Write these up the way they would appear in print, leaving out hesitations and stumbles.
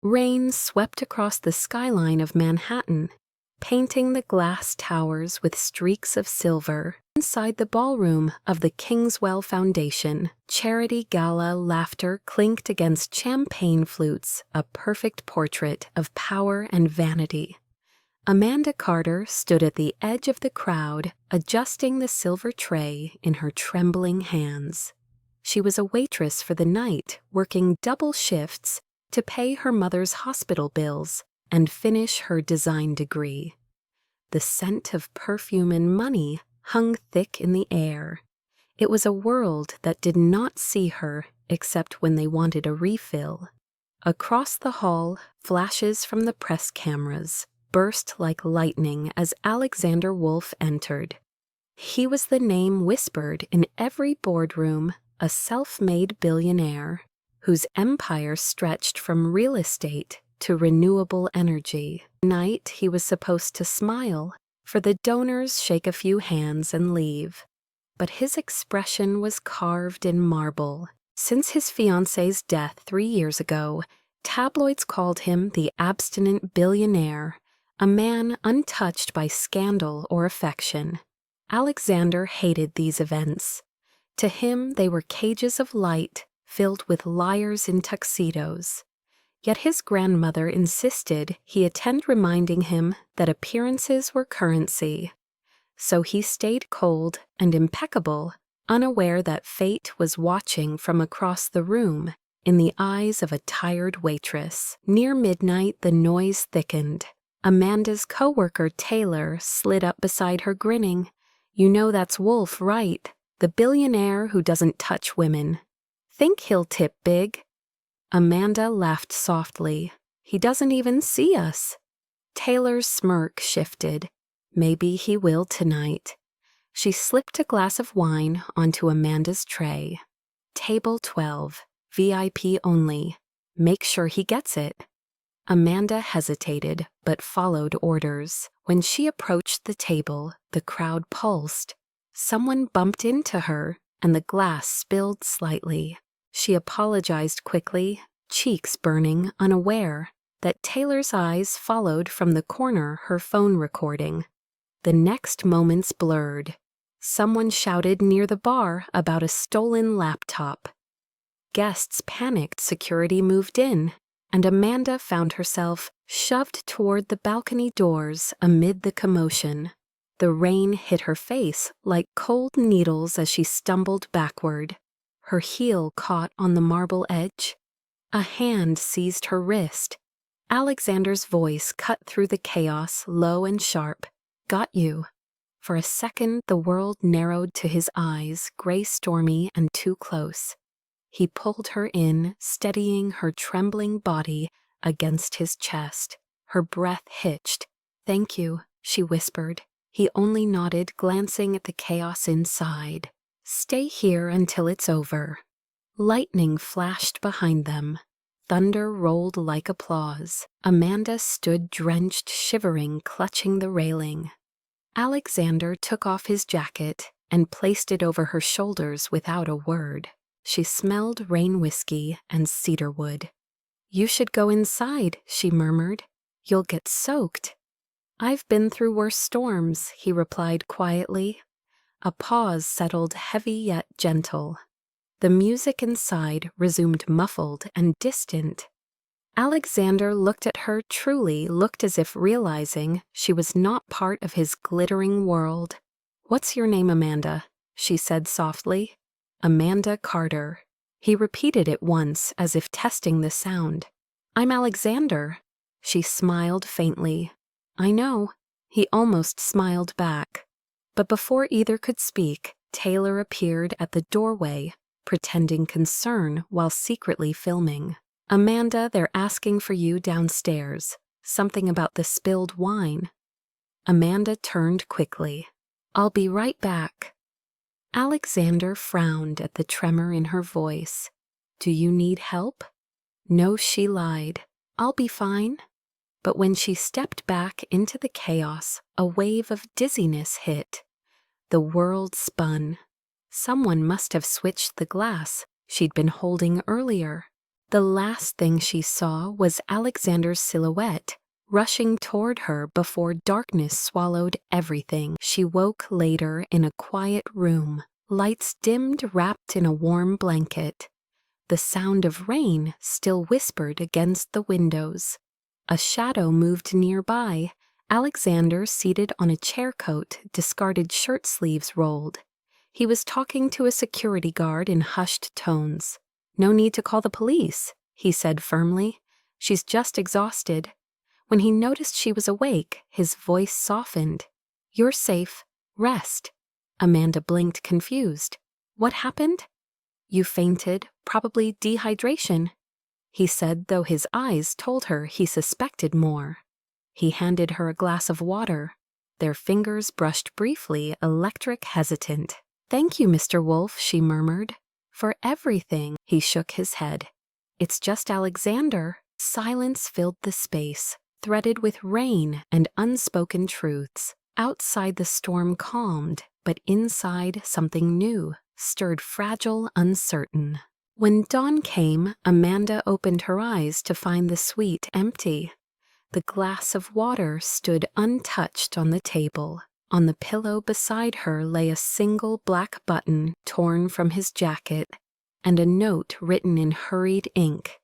Rain swept across the skyline of Manhattan, painting the glass towers with streaks of silver. Inside the ballroom of the Kingswell Foundation, charity gala laughter clinked against champagne flutes, a perfect portrait of power and vanity. Amanda Carter stood at the edge of the crowd, adjusting the silver tray in her trembling hands. She was a waitress for the night, working double shifts to pay her mother's hospital bills and finish her design degree. The scent of perfume and money hung thick in the air. It was a world that did not see her except when they wanted a refill. Across the hall, flashes from the press cameras burst like lightning as Alexander Wolf entered. He was the name whispered in every boardroom, a self-made billionaire whose empire stretched from real estate to renewable energy. Tonight he was supposed to smile, for the donors shake a few hands and leave. But his expression was carved in marble. Since his fiancée's death 3 years ago, tabloids called him the Abstinent Billionaire, a man untouched by scandal or affection. Alexander hated these events. To him, they were cages of light filled with liars in tuxedos. Yet his grandmother insisted he attend, reminding him that appearances were currency. So he stayed cold and impeccable, unaware that fate was watching from across the room in the eyes of a tired waitress. Near midnight, the noise thickened. Amanda's coworker, Taylor, slid up beside her, grinning. "You know that's Wolf, right? The billionaire who doesn't touch women. Think he'll tip big?" Amanda laughed softly. "He doesn't even see us." Taylor's smirk shifted. Maybe he will tonight. She slipped a glass of wine onto Amanda's tray. "Table 12, VIP only. Make sure he gets it." Amanda hesitated, but followed orders. When she approached the table, the crowd pulsed. Someone bumped into her, and the glass spilled slightly. She apologized quickly, cheeks burning, unaware that Taylor's eyes followed from the corner her phone recording. The next moments blurred. Someone shouted near the bar about a stolen laptop. Guests panicked, security moved in, and Amanda found herself shoved toward the balcony doors amid the commotion. The rain hit her face like cold needles as she stumbled backward. Her heel caught on the marble edge. A hand seized her wrist. Alexander's voice cut through the chaos, low and sharp. "Got you." For a second, the world narrowed to his eyes, gray, stormy, and too close. He pulled her in, steadying her trembling body against his chest. Her breath hitched. "Thank you," she whispered. He only nodded, glancing at the chaos inside. "Stay here until it's over." Lightning flashed behind them. Thunder rolled like applause. Amanda stood drenched, shivering, clutching the railing. Alexander took off his jacket and placed it over her shoulders without a word. She smelled rain whiskey and cedarwood. "You should go inside," she murmured. "You'll get soaked." "I've been through worse storms," he replied quietly. A pause settled, heavy yet gentle. The music inside resumed muffled and distant. Alexander looked at her, truly looked as if realizing she was not part of his glittering world. "What's your name, Amanda?" she said softly. "Amanda Carter." He repeated it once, as if testing the sound. "I'm Alexander." She smiled faintly. "I know." He almost smiled back. But before either could speak, Taylor appeared at the doorway, pretending concern while secretly filming. "Amanda, they're asking for you downstairs. Something about the spilled wine." Amanda turned quickly. "I'll be right back." Alexander frowned at the tremor in her voice. "Do you need help?" "No," she lied. "I'll be fine." But when she stepped back into the chaos, a wave of dizziness hit. The world spun. Someone must have switched the glass she'd been holding earlier. The last thing she saw was Alexander's silhouette, rushing toward her before darkness swallowed everything. She woke later in a quiet room, lights dimmed, wrapped in a warm blanket. The sound of rain still whispered against the windows. A shadow moved nearby, Alexander seated on a chair coat, discarded shirt sleeves rolled. He was talking to a security guard in hushed tones. "No need to call the police," he said firmly. "She's just exhausted." When he noticed she was awake, his voice softened. "You're safe. Rest." Amanda blinked, confused. "What happened?" "You fainted, probably dehydration," he said, though his eyes told her he suspected more. He handed her a glass of water. Their fingers brushed briefly, electric, hesitant. "Thank you, Mr. Wolf," she murmured. "For everything." He shook his head. "It's just Alexander." Silence filled the space, threaded with rain and unspoken truths. Outside the storm calmed, but inside something new, stirred, fragile, uncertain. When dawn came, Amanda opened her eyes to find the suite empty. The glass of water stood untouched on the table. On the pillow beside her lay a single black button torn from his jacket, and a note written in hurried ink.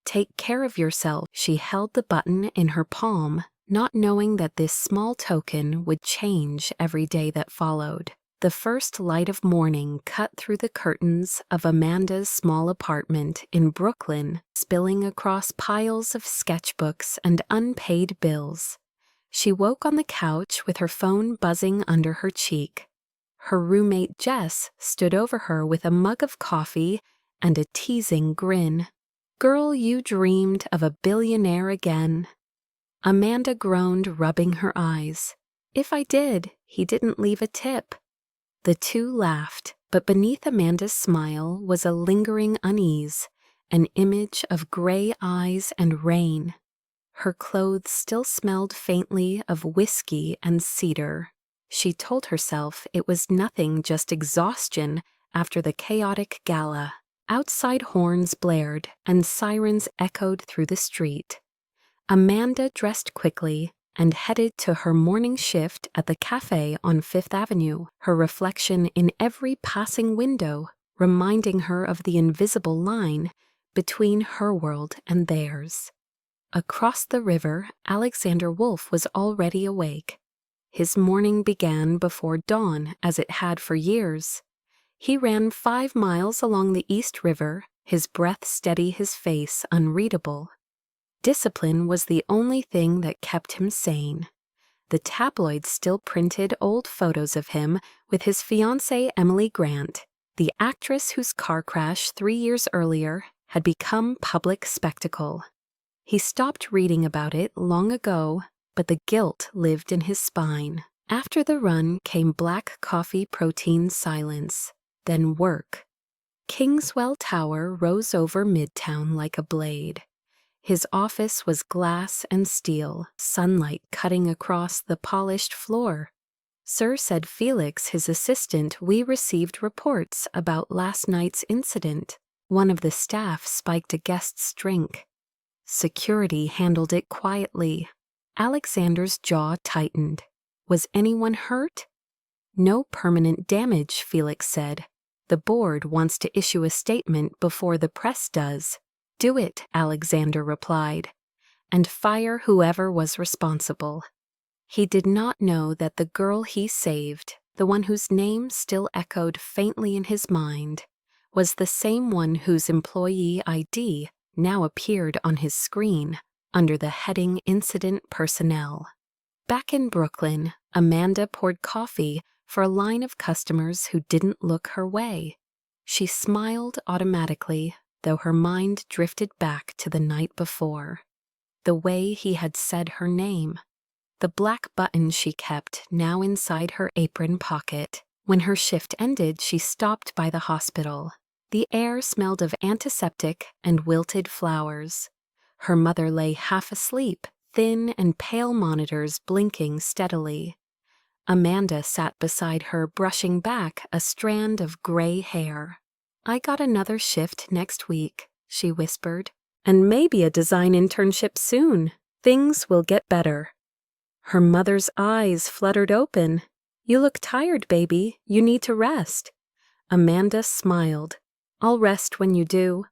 "Take care of yourself." She held the button in her palm, not knowing that this small token would change every day that followed. The first light of morning cut through the curtains of Amanda's small apartment in Brooklyn, spilling across piles of sketchbooks and unpaid bills. She woke on the couch with her phone buzzing under her cheek. Her roommate Jess stood over her with a mug of coffee and a teasing grin. "Girl, you dreamed of a billionaire again." Amanda groaned, rubbing her eyes. "If I did, he didn't leave a tip." The two laughed, but beneath Amanda's smile was a lingering unease, an image of gray eyes and rain. Her clothes still smelled faintly of whiskey and cedar. She told herself it was nothing, just exhaustion after the chaotic gala. Outside horns blared and sirens echoed through the street. Amanda dressed quickly and headed to her morning shift at the cafe on Fifth Avenue, her reflection in every passing window reminding her of the invisible line between her world and theirs. Across the river, Alexander Wolf was already awake. His morning began before dawn, as it had for years. He ran 5 miles along the East River, his breath steady, his face unreadable. Discipline was the only thing that kept him sane. The tabloids still printed old photos of him with his fiancée Emily Grant, the actress whose car crash 3 years earlier had become public spectacle. He stopped reading about it long ago, but the guilt lived in his spine. After the run came black coffee protein silence, then work. Kingswell Tower rose over Midtown like a blade. His office was glass and steel, sunlight cutting across the polished floor. "Sir," said Felix, his assistant, "we received reports about last night's incident." One of the staff spiked a guest's drink. Security handled it quietly. Alexander's jaw tightened. Was anyone hurt? "No permanent damage," Felix said. "The board wants to issue a statement before the press does." "Do it," Alexander replied, "and fire whoever was responsible." He did not know that the girl he saved, the one whose name still echoed faintly in his mind, was the same one whose employee ID now appeared on his screen under the heading Incident Personnel. Back in Brooklyn, Amanda poured coffee for a line of customers who didn't look her way. She smiled automatically, though her mind drifted back to the night before. The way he had said her name. The black button she kept now inside her apron pocket. When her shift ended, she stopped by the hospital. The air smelled of antiseptic and wilted flowers. Her mother lay half asleep, thin and pale, monitors blinking steadily. Amanda sat beside her, brushing back a strand of gray hair. "I got another shift next week," she whispered. And maybe a design internship soon. Things will get better. Her mother's eyes fluttered open. You look tired, baby. You need to rest. Amanda smiled. I'll rest when you do.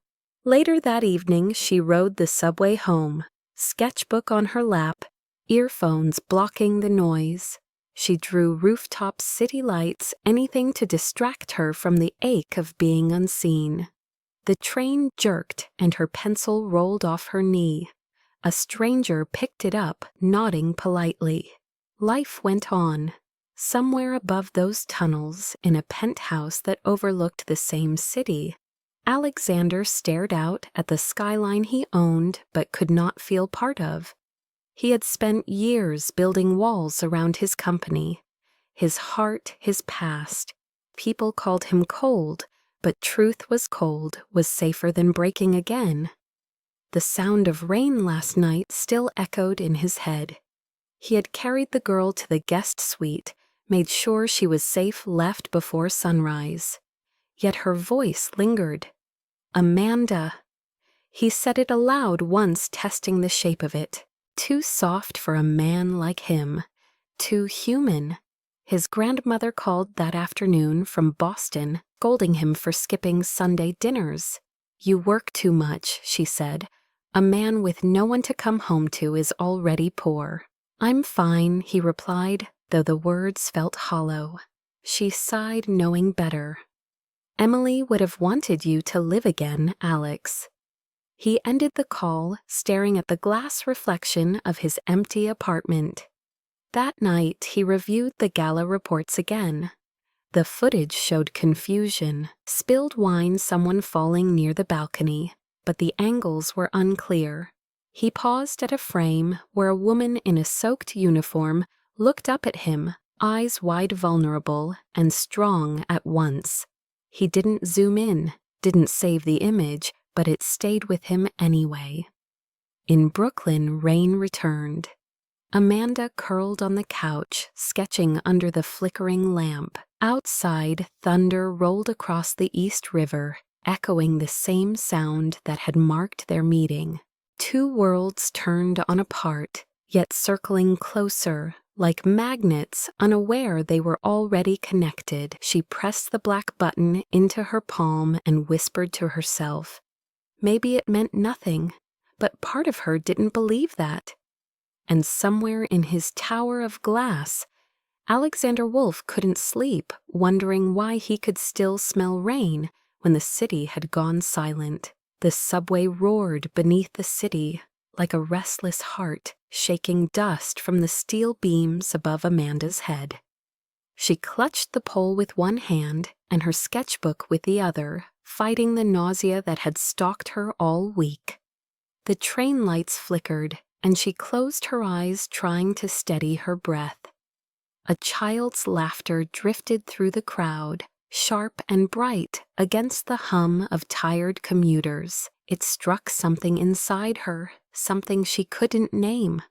Later that evening, she rode the subway home, sketchbook on her lap, earphones blocking the noise. She drew rooftop city lights, anything to distract her from the ache of being unseen. The train jerked and her pencil rolled off her knee. A stranger picked it up, nodding politely. Life went on. Somewhere above those tunnels, in a penthouse that overlooked the same city, Alexander stared out at the skyline he owned but could not feel part of. He had spent years building walls around his company, his heart, his past. People called him cold, but truth was cold was safer than breaking again. The sound of rain last night still echoed in his head. He had carried the girl to the guest suite, made sure she was safe left before sunrise. Yet her voice lingered. Amanda. He said it aloud once, testing the shape of it. Too soft for a man like him. Too human. His grandmother called that afternoon from Boston, scolding him for skipping Sunday dinners. You work too much, she said. A man with no one to come home to is already poor. I'm fine, he replied, though the words felt hollow. She sighed, knowing better. Emily would have wanted you to live again, Alex. He ended the call, staring at the glass reflection of his empty apartment. That night, he reviewed the gala reports again. The footage showed confusion, spilled wine, someone falling near the balcony, but the angles were unclear. He paused at a frame where a woman in a soaked uniform looked up at him, eyes wide, vulnerable, and strong at once. He didn't zoom in, didn't save the image, but it stayed with him anyway. In Brooklyn, rain returned. Amanda curled on the couch, sketching under the flickering lamp. Outside, thunder rolled across the East River, echoing the same sound that had marked their meeting. Two worlds turned on apart, yet circling closer, like magnets, unaware they were already connected. She pressed the black button into her palm and whispered to herself. Maybe it meant nothing, but part of her didn't believe that. And somewhere in his tower of glass, Alexander Wolfe couldn't sleep, wondering why he could still smell rain when the city had gone silent. The subway roared beneath the city, like a restless heart, shaking dust from the steel beams above Amanda's head. She clutched the pole with one hand and her sketchbook with the other, fighting the nausea that had stalked her all week. The train lights flickered, and she closed her eyes, trying to steady her breath. A child's laughter drifted through the crowd, sharp and bright against the hum of tired commuters. It struck something inside her, something she couldn't name.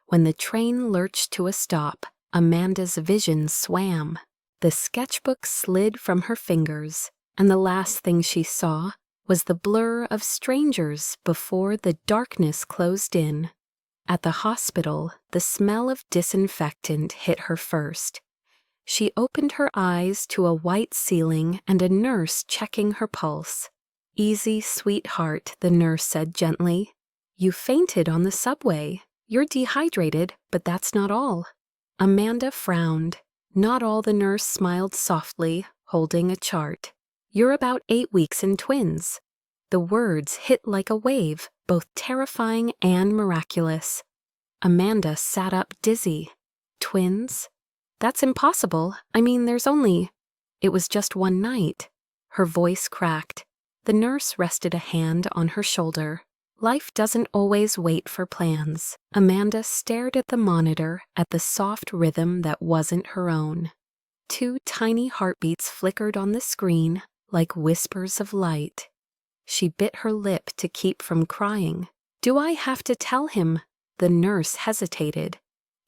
When the train lurched to a stop, Amanda's vision swam. The sketchbook slid from her fingers, and the last thing she saw was the blur of strangers before the darkness closed in. At the hospital, the smell of disinfectant hit her first. She opened her eyes to a white ceiling and a nurse checking her pulse. Easy, sweetheart, the nurse said gently. You fainted on the subway. You're dehydrated, but that's not all. Amanda frowned. Not all, the nurse smiled softly, holding a chart. You're about 8 weeks in twins. The words hit like a wave, both terrifying and miraculous. Amanda sat up dizzy. Twins? That's impossible. I mean, it was just one night. Her voice cracked. The nurse rested a hand on her shoulder. Life doesn't always wait for plans. Amanda stared at the monitor, at the soft rhythm that wasn't her own. 2 tiny heartbeats flickered on the screen, like whispers of light. She bit her lip to keep from crying. Do I have to tell him? The nurse hesitated.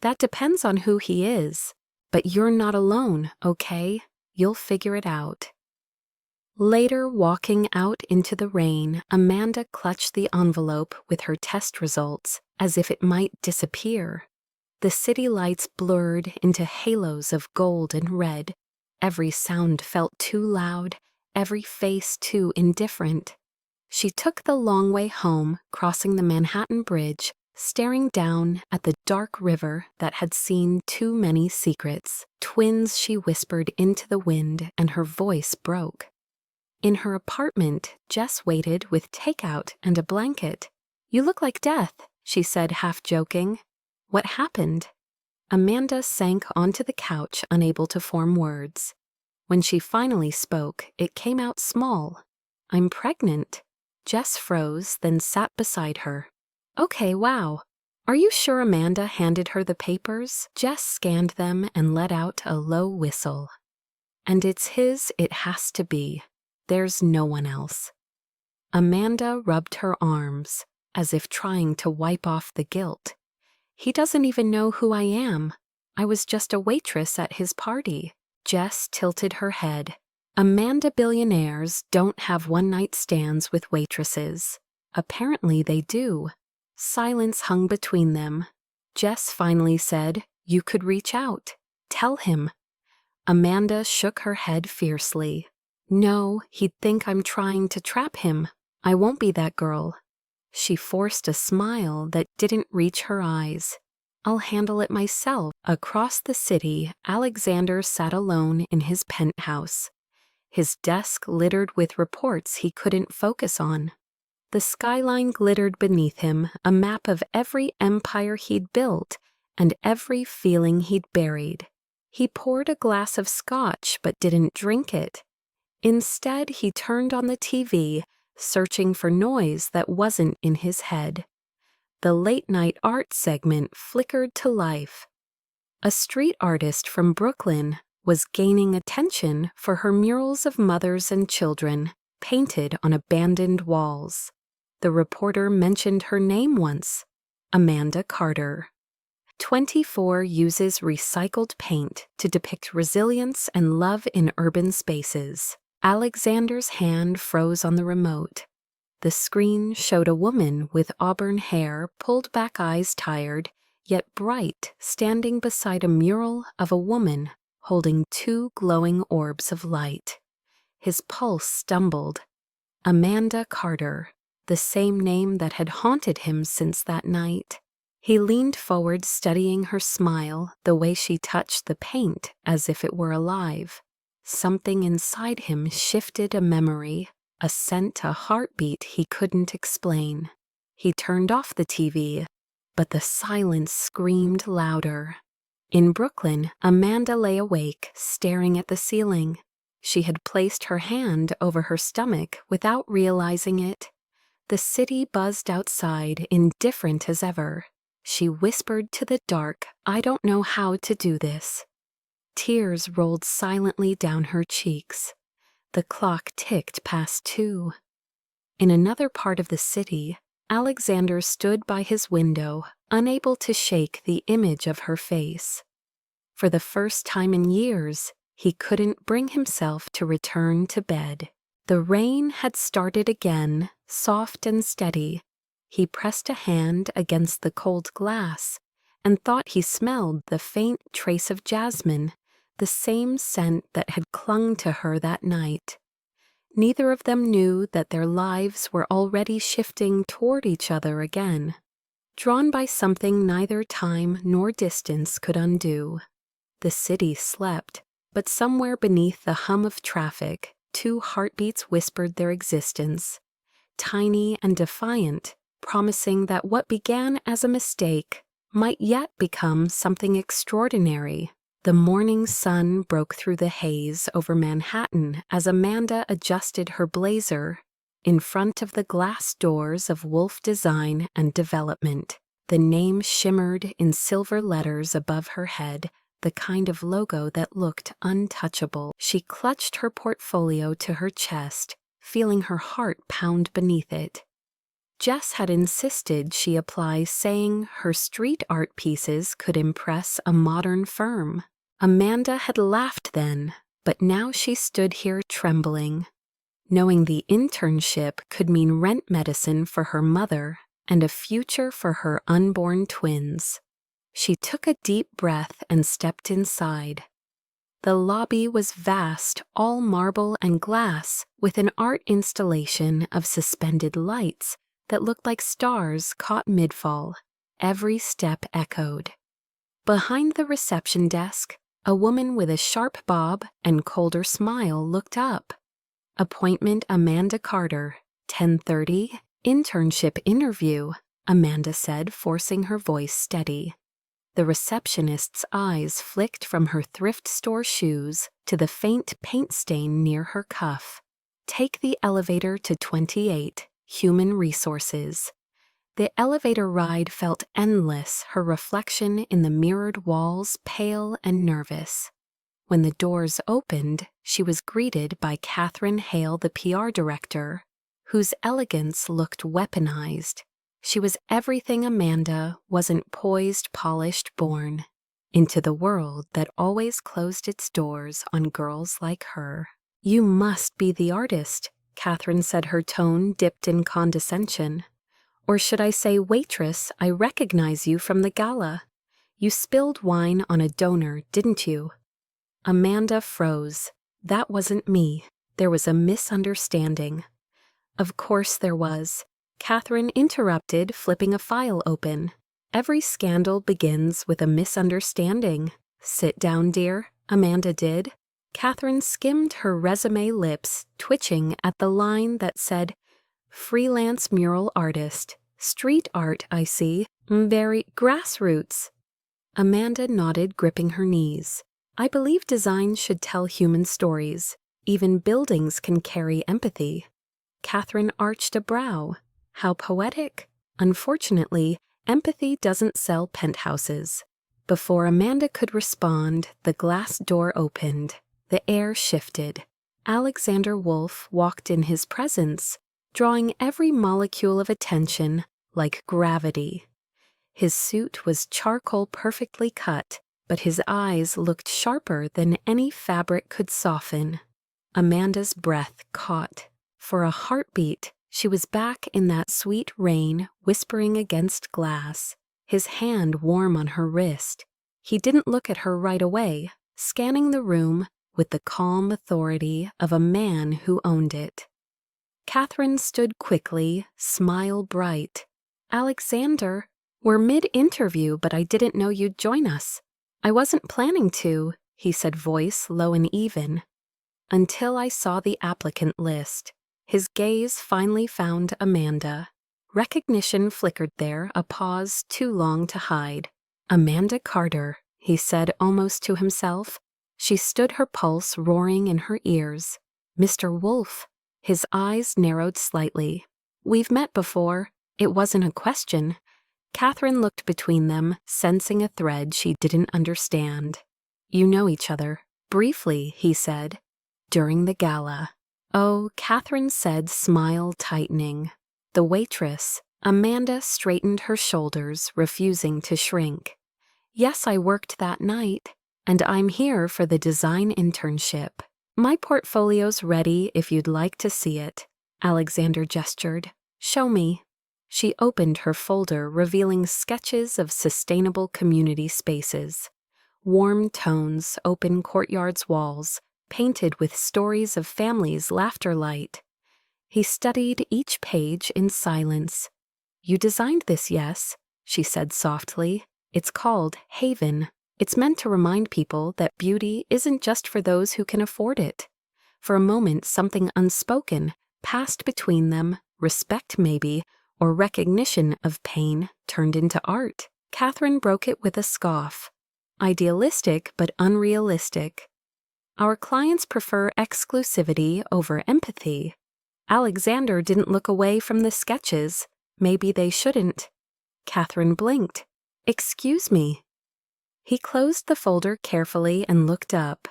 That depends on who he is. But you're not alone, okay? You'll figure it out. Later, walking out into the rain, Amanda clutched the envelope with her test results as if it might disappear. The city lights blurred into halos of gold and red. Every sound felt too loud, every face too indifferent. She took the long way home, crossing the Manhattan Bridge, staring down at the dark river that had seen too many secrets. Twins, she whispered into the wind, and her voice broke. In her apartment, Jess waited with takeout and a blanket. "You look like death," she said, half joking. "What happened?" Amanda sank onto the couch, unable to form words. When she finally spoke, it came out small. "I'm pregnant." Jess froze, then sat beside her. "Okay, wow. Are you sure?" Amanda handed her the papers. Jess scanned them and let out a low whistle. "And it's his, it has to be. There's no one else." Amanda rubbed her arms, as if trying to wipe off the guilt. "He doesn't even know who I am. I was just a waitress at his party." Jess tilted her head. Amanda billionaires don't have one-night stands with waitresses. Apparently they do. Silence hung between them. Jess finally said, "You could reach out. Tell him." Amanda shook her head fiercely. "No, he'd think I'm trying to trap him. I won't be that girl." She forced a smile that didn't reach her eyes. "I'll handle it myself." Across the city, Alexander sat alone in his penthouse. His desk littered with reports he couldn't focus on. The skyline glittered beneath him, a map of every empire he'd built and every feeling he'd buried. He poured a glass of scotch but didn't drink it. Instead, he turned on the TV, searching for noise that wasn't in his head. The late-night art segment flickered to life. A street artist from Brooklyn was gaining attention for her murals of mothers and children painted on abandoned walls. The reporter mentioned her name once, Amanda Carter. 24 uses recycled paint to depict resilience and love in urban spaces. Alexander's hand froze on the remote. The screen showed a woman with auburn hair, pulled back eyes tired, yet bright, standing beside a mural of a woman holding two glowing orbs of light. His pulse stumbled. Amanda Carter, the same name that had haunted him since that night. He leaned forward, studying her smile, the way she touched the paint as if it were alive. Something inside him shifted, a memory, a scent, a heartbeat he couldn't explain. He turned off the TV, but the silence screamed louder. In Brooklyn, Amanda lay awake, staring at the ceiling. She had placed her hand over her stomach without realizing it. The city buzzed outside, indifferent as ever. She whispered to the dark, "I don't know how to do this." Tears rolled silently down her cheeks. The clock ticked past 2. In another part of the city, Alexander stood by his window, unable to shake the image of her face. For the first time in years, he couldn't bring himself to return to bed. The rain had started again, soft and steady. He pressed a hand against the cold glass and thought he smelled the faint trace of jasmine, the same scent that had clung to her that night. Neither of them knew that their lives were already shifting toward each other again, drawn by something neither time nor distance could undo. The city slept, but somewhere beneath the hum of traffic, 2 heartbeats whispered their existence, tiny and defiant, promising that what began as a mistake might yet become something extraordinary. The morning sun broke through the haze over Manhattan as Amanda adjusted her blazer. In front of the glass doors of Wolf Design and Development, the name shimmered in silver letters above her head, the kind of logo that looked untouchable. She clutched her portfolio to her chest, feeling her heart pound beneath it. Jess had insisted she apply, saying her street art pieces could impress a modern firm. Amanda had laughed then, but now she stood here trembling. knowing the internship could mean rent medicine for her mother and a future for her unborn twins. She took a deep breath and stepped inside. The lobby was vast, all marble and glass, with an art installation of suspended lights that looked like stars caught mid-fall. Every step echoed. Behind the reception desk, a woman with a sharp bob and colder smile looked up. "Appointment Amanda Carter, 10:30, internship interview," Amanda said, forcing her voice steady. The receptionist's eyes flicked from her thrift store shoes to the faint paint stain near her cuff. "Take the elevator to 28, Human Resources." The elevator ride felt endless, her reflection in the mirrored walls pale and nervous. When the doors opened, she was greeted by Catherine Hale, the PR director, whose elegance looked weaponized. She was everything Amanda wasn't poised, polished, born, into the world that always closed its doors on girls like her. "You must be the artist," Catherine said, her tone dipped in condescension. "Or should I say waitress? I recognize you from the gala. You spilled wine on a donor, didn't you?" Amanda froze. "That wasn't me. There was a misunderstanding." "Of course there was," Catherine interrupted, flipping a file open. "Every scandal begins with a misunderstanding." "Sit down, dear," Amanda did. Catherine skimmed her resume, lips twitching at the line that said, "Freelance mural artist. Street art, I see. Very grassroots." Amanda nodded, gripping her knees. "I believe design should tell human stories. Even buildings can carry empathy." Catherine arched a brow. How poetic. Unfortunately, empathy doesn't sell penthouses. Before Amanda could respond, the glass door opened. The air shifted. Alexander Wolfe walked in his presence, drawing every molecule of attention like gravity. His suit was charcoal perfectly cut, but his eyes looked sharper than any fabric could soften. Amanda's breath caught. For a heartbeat, she was back in that sweet rain, whispering against glass, his hand warm on her wrist. He didn't look at her right away, scanning the room with the calm authority of a man who owned it. Catherine stood quickly, smile bright. "Alexander, we're mid-interview, but I didn't know you'd join us." "I wasn't planning to," he said, voice low and even. "Until I saw the applicant list." His gaze finally found Amanda. Recognition flickered there, a pause too long to hide. "Amanda Carter," he said almost to himself. She stood, her pulse roaring in her ears. "Mr. Wolfe." His eyes narrowed slightly. "We've met before." It wasn't a question. Catherine looked between them, sensing a thread she didn't understand. "You know each other." "Briefly," he said. "During the gala." "Oh," Catherine said, smile tightening. "The waitress." Amanda straightened her shoulders, refusing to shrink. "Yes, I worked that night, and I'm here for the design internship. My portfolio's ready if you'd like to see it." Alexander gestured. "Show me." She opened her folder, revealing sketches of sustainable community spaces. Warm tones, open courtyards walls, painted with stories of families' laughter light. He studied each page in silence. "You designed this, yes?" she said softly. "It's called Haven. It's meant to remind people that beauty isn't just for those who can afford it." For a moment, something unspoken passed between them, respect maybe, or recognition of pain turned into art. Catherine broke it with a scoff. "Idealistic but unrealistic. Our clients prefer exclusivity over empathy." Alexander didn't look away from the sketches. Maybe they shouldn't. Catherine blinked. "Excuse me." He closed the folder carefully and looked up.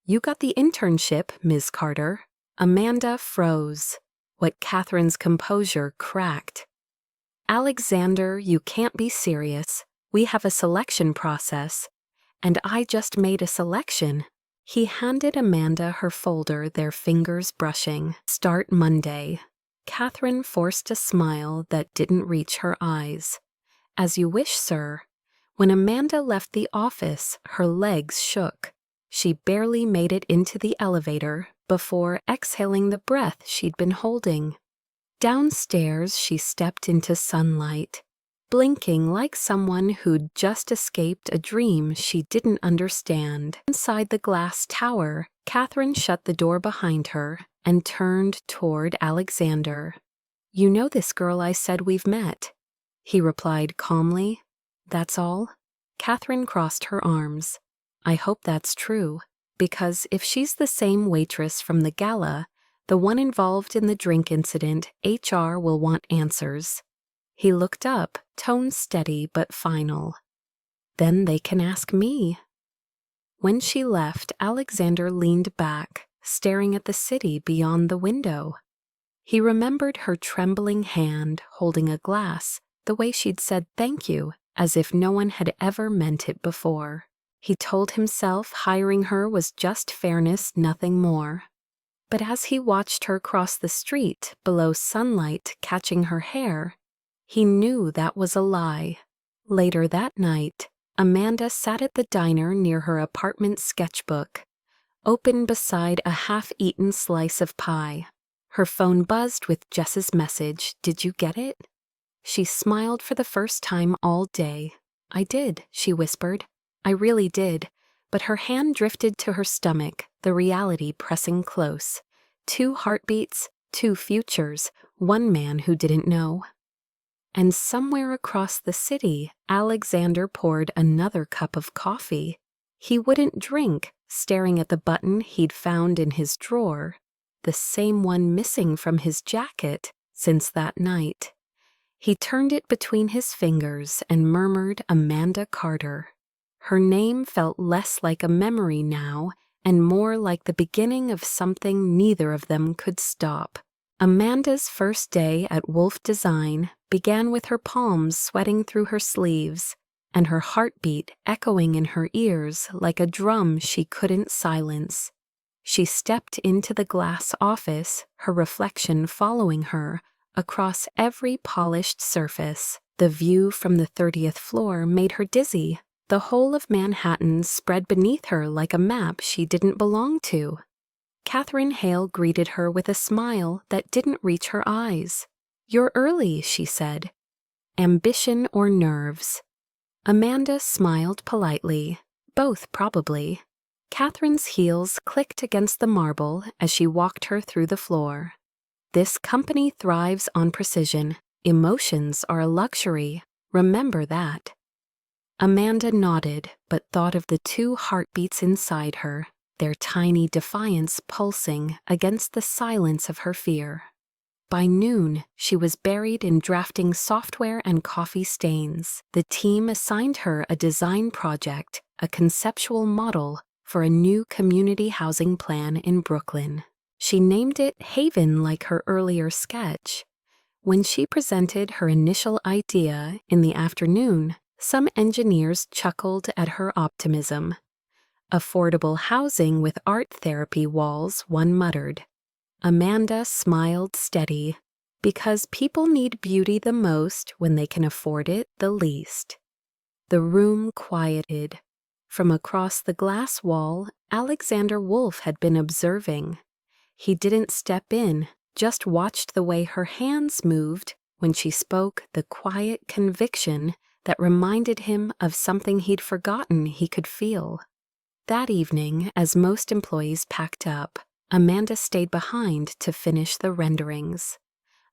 "You got the internship, Ms. Carter." Amanda froze. What Catherine's composure cracked. "Alexander, you can't be serious. We have a selection process. And I just made a selection." He handed Amanda her folder, their fingers brushing. Start Monday. Catherine forced a smile that didn't reach her eyes. As you wish, sir. When Amanda left the office, her legs shook. She barely made it into the elevator before exhaling the breath she'd been holding. Downstairs, she stepped into sunlight, blinking like someone who'd just escaped a dream she didn't understand. Inside the glass tower, Catherine shut the door behind her and turned toward Alexander. You know this girl I said we've met? He replied calmly. That's all? Catherine crossed her arms. I hope that's true, because if she's the same waitress from the gala, the one involved in the drink incident, HR will want answers. He looked up, tone steady but final. Then they can ask me. When she left, Alexander leaned back, staring at the city beyond the window. He remembered her trembling hand holding a glass, the way she'd said thank you, as if no one had ever meant it before. He told himself hiring her was just fairness, nothing more. But as he watched her cross the street below sunlight catching her hair, he knew that was a lie. Later that night, Amanda sat at the diner near her apartment sketchbook, open beside a half-eaten slice of pie. Her phone buzzed with Jess's message, "Did you get it?" She smiled for the first time all day. "I did," she whispered. "I really did." But her hand drifted to her stomach, the reality pressing close. 2 heartbeats, 2 futures, 1 man who didn't know. And somewhere across the city, Alexander poured another cup of coffee. He wouldn't drink, staring at the button he'd found in his drawer, the same one missing from his jacket since that night. He turned it between his fingers and murmured Amanda Carter. Her name felt less like a memory now and more like the beginning of something neither of them could stop. Amanda's first day at Wolf Design began with her palms sweating through her sleeves and her heartbeat echoing in her ears like a drum she couldn't silence. She stepped into the glass office, her reflection following her across every polished surface. The view from the 30th floor made her dizzy. The whole of Manhattan spread beneath her like a map she didn't belong to. Catherine Hale greeted her with a smile that didn't reach her eyes. "You're early," she said. Ambition or nerves? Amanda smiled politely. Both, probably. Catherine's heels clicked against the marble as she walked her through the floor. This company thrives on precision. Emotions are a luxury. Remember that. Amanda nodded, but thought of the 2 heartbeats inside her, their tiny defiance pulsing against the silence of her fear. By noon, she was buried in drafting software and coffee stains. The team assigned her a design project, a conceptual model for a new community housing plan in Brooklyn. She named it Haven like her earlier sketch. When she presented her initial idea in the afternoon, some engineers chuckled at her optimism. Affordable housing with art therapy walls, one muttered. Amanda smiled steady, because people need beauty the most when they can afford it the least. The room quieted. From across the glass wall, Alexander Wolf had been observing. He didn't step in, just watched the way her hands moved when she spoke, the quiet conviction that reminded him of something he'd forgotten he could feel. That evening, as most employees packed up, Amanda stayed behind to finish the renderings.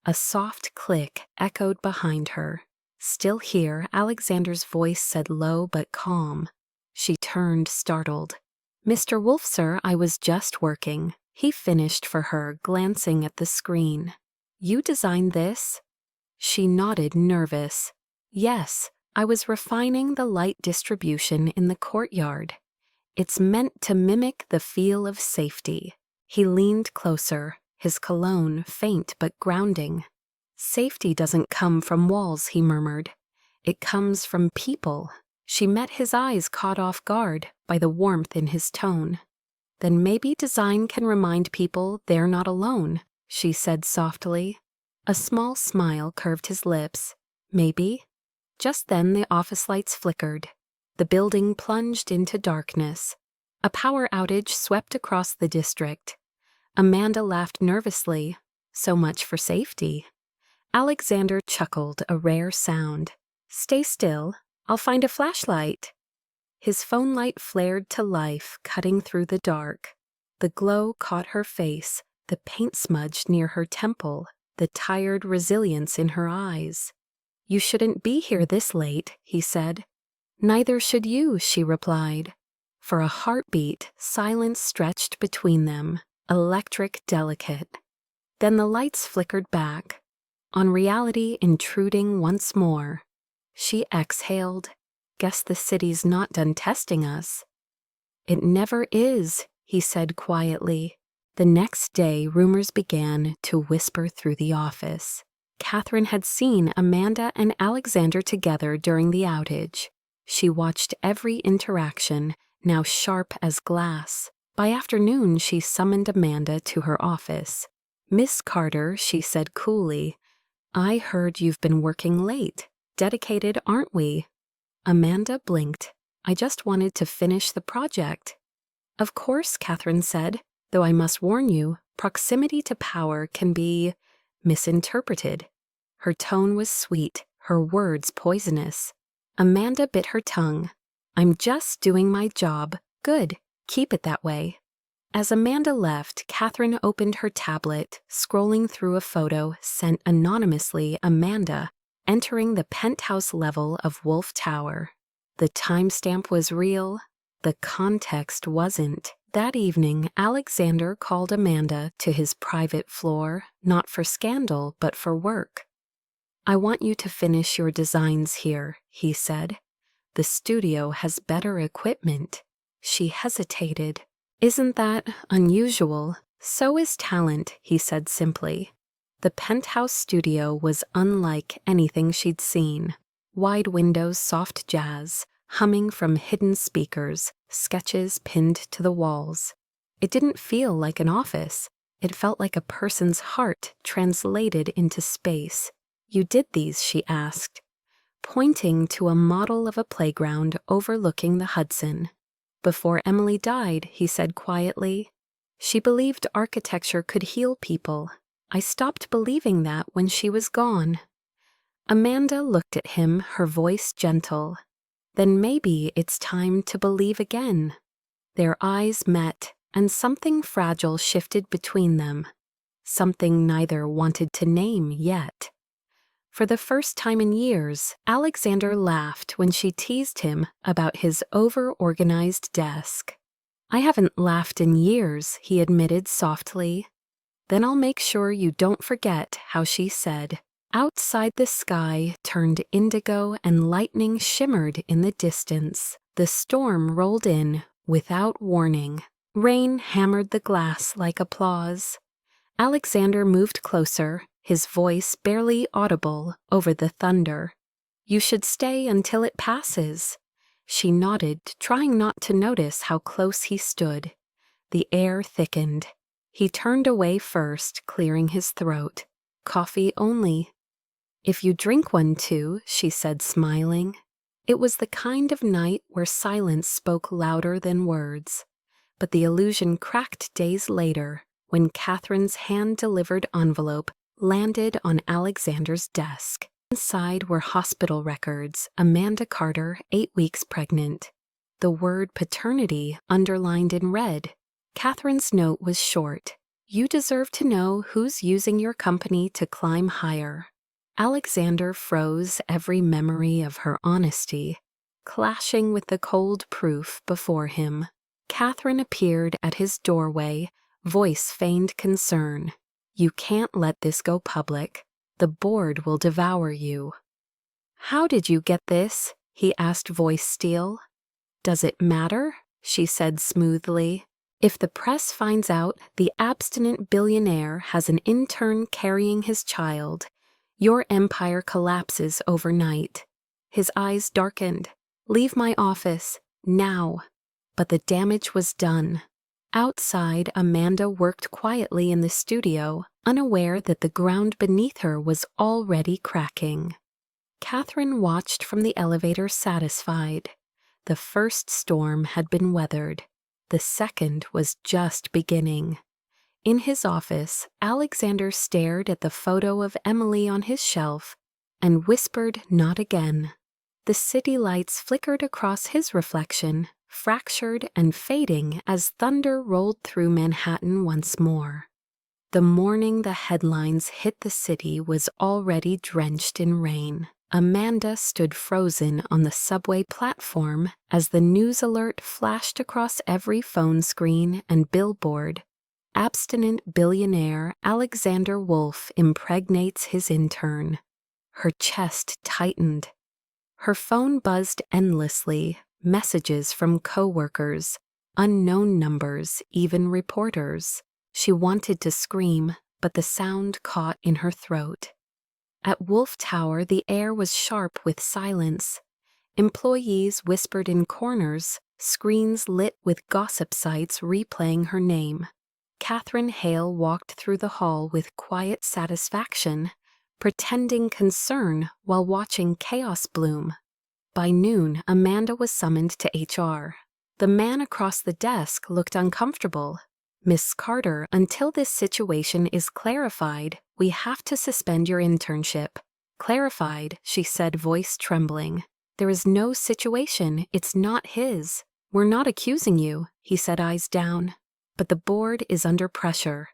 A soft click echoed behind her. Still here, Alexander's voice said low but calm. She turned, startled. "Mr. Wolf, sir, I was just working." He finished for her, glancing at the screen. "You designed this?" She nodded, nervous. "Yes, I was refining the light distribution in the courtyard. It's meant to mimic the feel of safety." He leaned closer, his cologne faint but grounding. "Safety doesn't come from walls," he murmured. "It comes from people." She met his eyes, caught off guard by the warmth in his tone. Then maybe design can remind people they're not alone, she said softly. A small smile curved his lips. Maybe. Just then the office lights flickered. The building plunged into darkness. A power outage swept across the district. Amanda laughed nervously. So much for safety. Alexander chuckled, a rare sound. Stay still. I'll find a flashlight. His phone light flared to life, cutting through the dark. The glow caught her face, the paint smudge near her temple, the tired resilience in her eyes. You shouldn't be here this late, he said. Neither should you, she replied. For a heartbeat, silence stretched between them, electric, delicate. Then the lights flickered back, on reality intruding once more. She exhaled. Guess the city's not done testing us. It never is, he said quietly. The next day, rumors began to whisper through the office. Catherine had seen Amanda and Alexander together during the outage. She watched every interaction, now sharp as glass. By afternoon, she summoned Amanda to her office. Miss Carter, she said coolly, I heard you've been working late. Dedicated, aren't we? Amanda blinked. I just wanted to finish the project. Of course, Catherine said, though I must warn you, proximity to power can be misinterpreted. Her tone was sweet, her words poisonous. Amanda bit her tongue. I'm just doing my job. Good. Keep it that way. As Amanda left, Catherine opened her tablet, scrolling through a photo sent anonymously Amanda, entering the penthouse level of Wolf Tower. The timestamp was real. The context wasn't. That evening, Alexander called Amanda to his private floor, not for scandal, but for work. I want you to finish your designs here, he said. The studio has better equipment. She hesitated. Isn't that unusual? So is talent, he said simply. The penthouse studio was unlike anything she'd seen. Wide windows, soft jazz, humming from hidden speakers, sketches pinned to the walls. It didn't feel like an office. It felt like a person's heart translated into space. You did these, she asked, pointing to a model of a playground overlooking the Hudson. Before Emily died, he said quietly. She believed architecture could heal people. I stopped believing that when she was gone. Amanda looked at him, her voice gentle. Then maybe it's time to believe again. Their eyes met, and something fragile shifted between them. Something neither wanted to name yet. For the first time in years, Alexander laughed when she teased him about his over-organized desk. I haven't laughed in years, he admitted softly. Then I'll make sure you don't forget how she said. Outside the sky turned indigo and lightning shimmered in the distance. The storm rolled in without warning. Rain hammered the glass like applause. Alexander moved closer, his voice barely audible over the thunder. You should stay until it passes. She nodded, trying not to notice how close he stood. The air thickened. He turned away first, clearing his throat. Coffee only. If you drink one too, she said, smiling. It was the kind of night where silence spoke louder than words. But the illusion cracked days later, when Catherine's hand-delivered envelope landed on Alexander's desk. Inside were hospital records, Amanda Carter, 8 weeks pregnant. The word paternity underlined in red. Catherine's note was short. You deserve to know who's using your company to climb higher. Alexander froze, every memory of her honesty clashing with the cold proof before him. Catherine appeared at his doorway, voice feigned concern. You can't let this go public. The board will devour you. How did you get this? He asked, voice steel. Does it matter? She said smoothly. If the press finds out the abstinent billionaire has an intern carrying his child, your empire collapses overnight. His eyes darkened. Leave my office, now. But the damage was done. Outside, Amanda worked quietly in the studio, unaware that the ground beneath her was already cracking. Catherine watched from the elevator satisfied. The first storm had been weathered. The second was just beginning. In his office, Alexander stared at the photo of Emily on his shelf and whispered, "Not again." The city lights flickered across his reflection, fractured and fading as thunder rolled through Manhattan once more. The morning the headlines hit the city was already drenched in rain. Amanda stood frozen on the subway platform as the news alert flashed across every phone screen and billboard. Abstinent billionaire Alexander Wolf impregnates his intern. Her chest tightened. Her phone buzzed endlessly, messages from coworkers, unknown numbers, even reporters. She wanted to scream, but the sound caught in her throat. At Wolf Tower, the air was sharp with silence. Employees whispered in corners, screens lit with gossip sites replaying her name. Catherine Hale walked through the hall with quiet satisfaction, pretending concern while watching chaos bloom. By noon, Amanda was summoned to HR. The man across the desk looked uncomfortable. "Miss Carter, until this situation is clarified, we have to suspend your internship." "Clarified," she said, voice trembling. "There is no situation. It's not his." "We're not accusing you," he said, eyes down. "But the board is under pressure."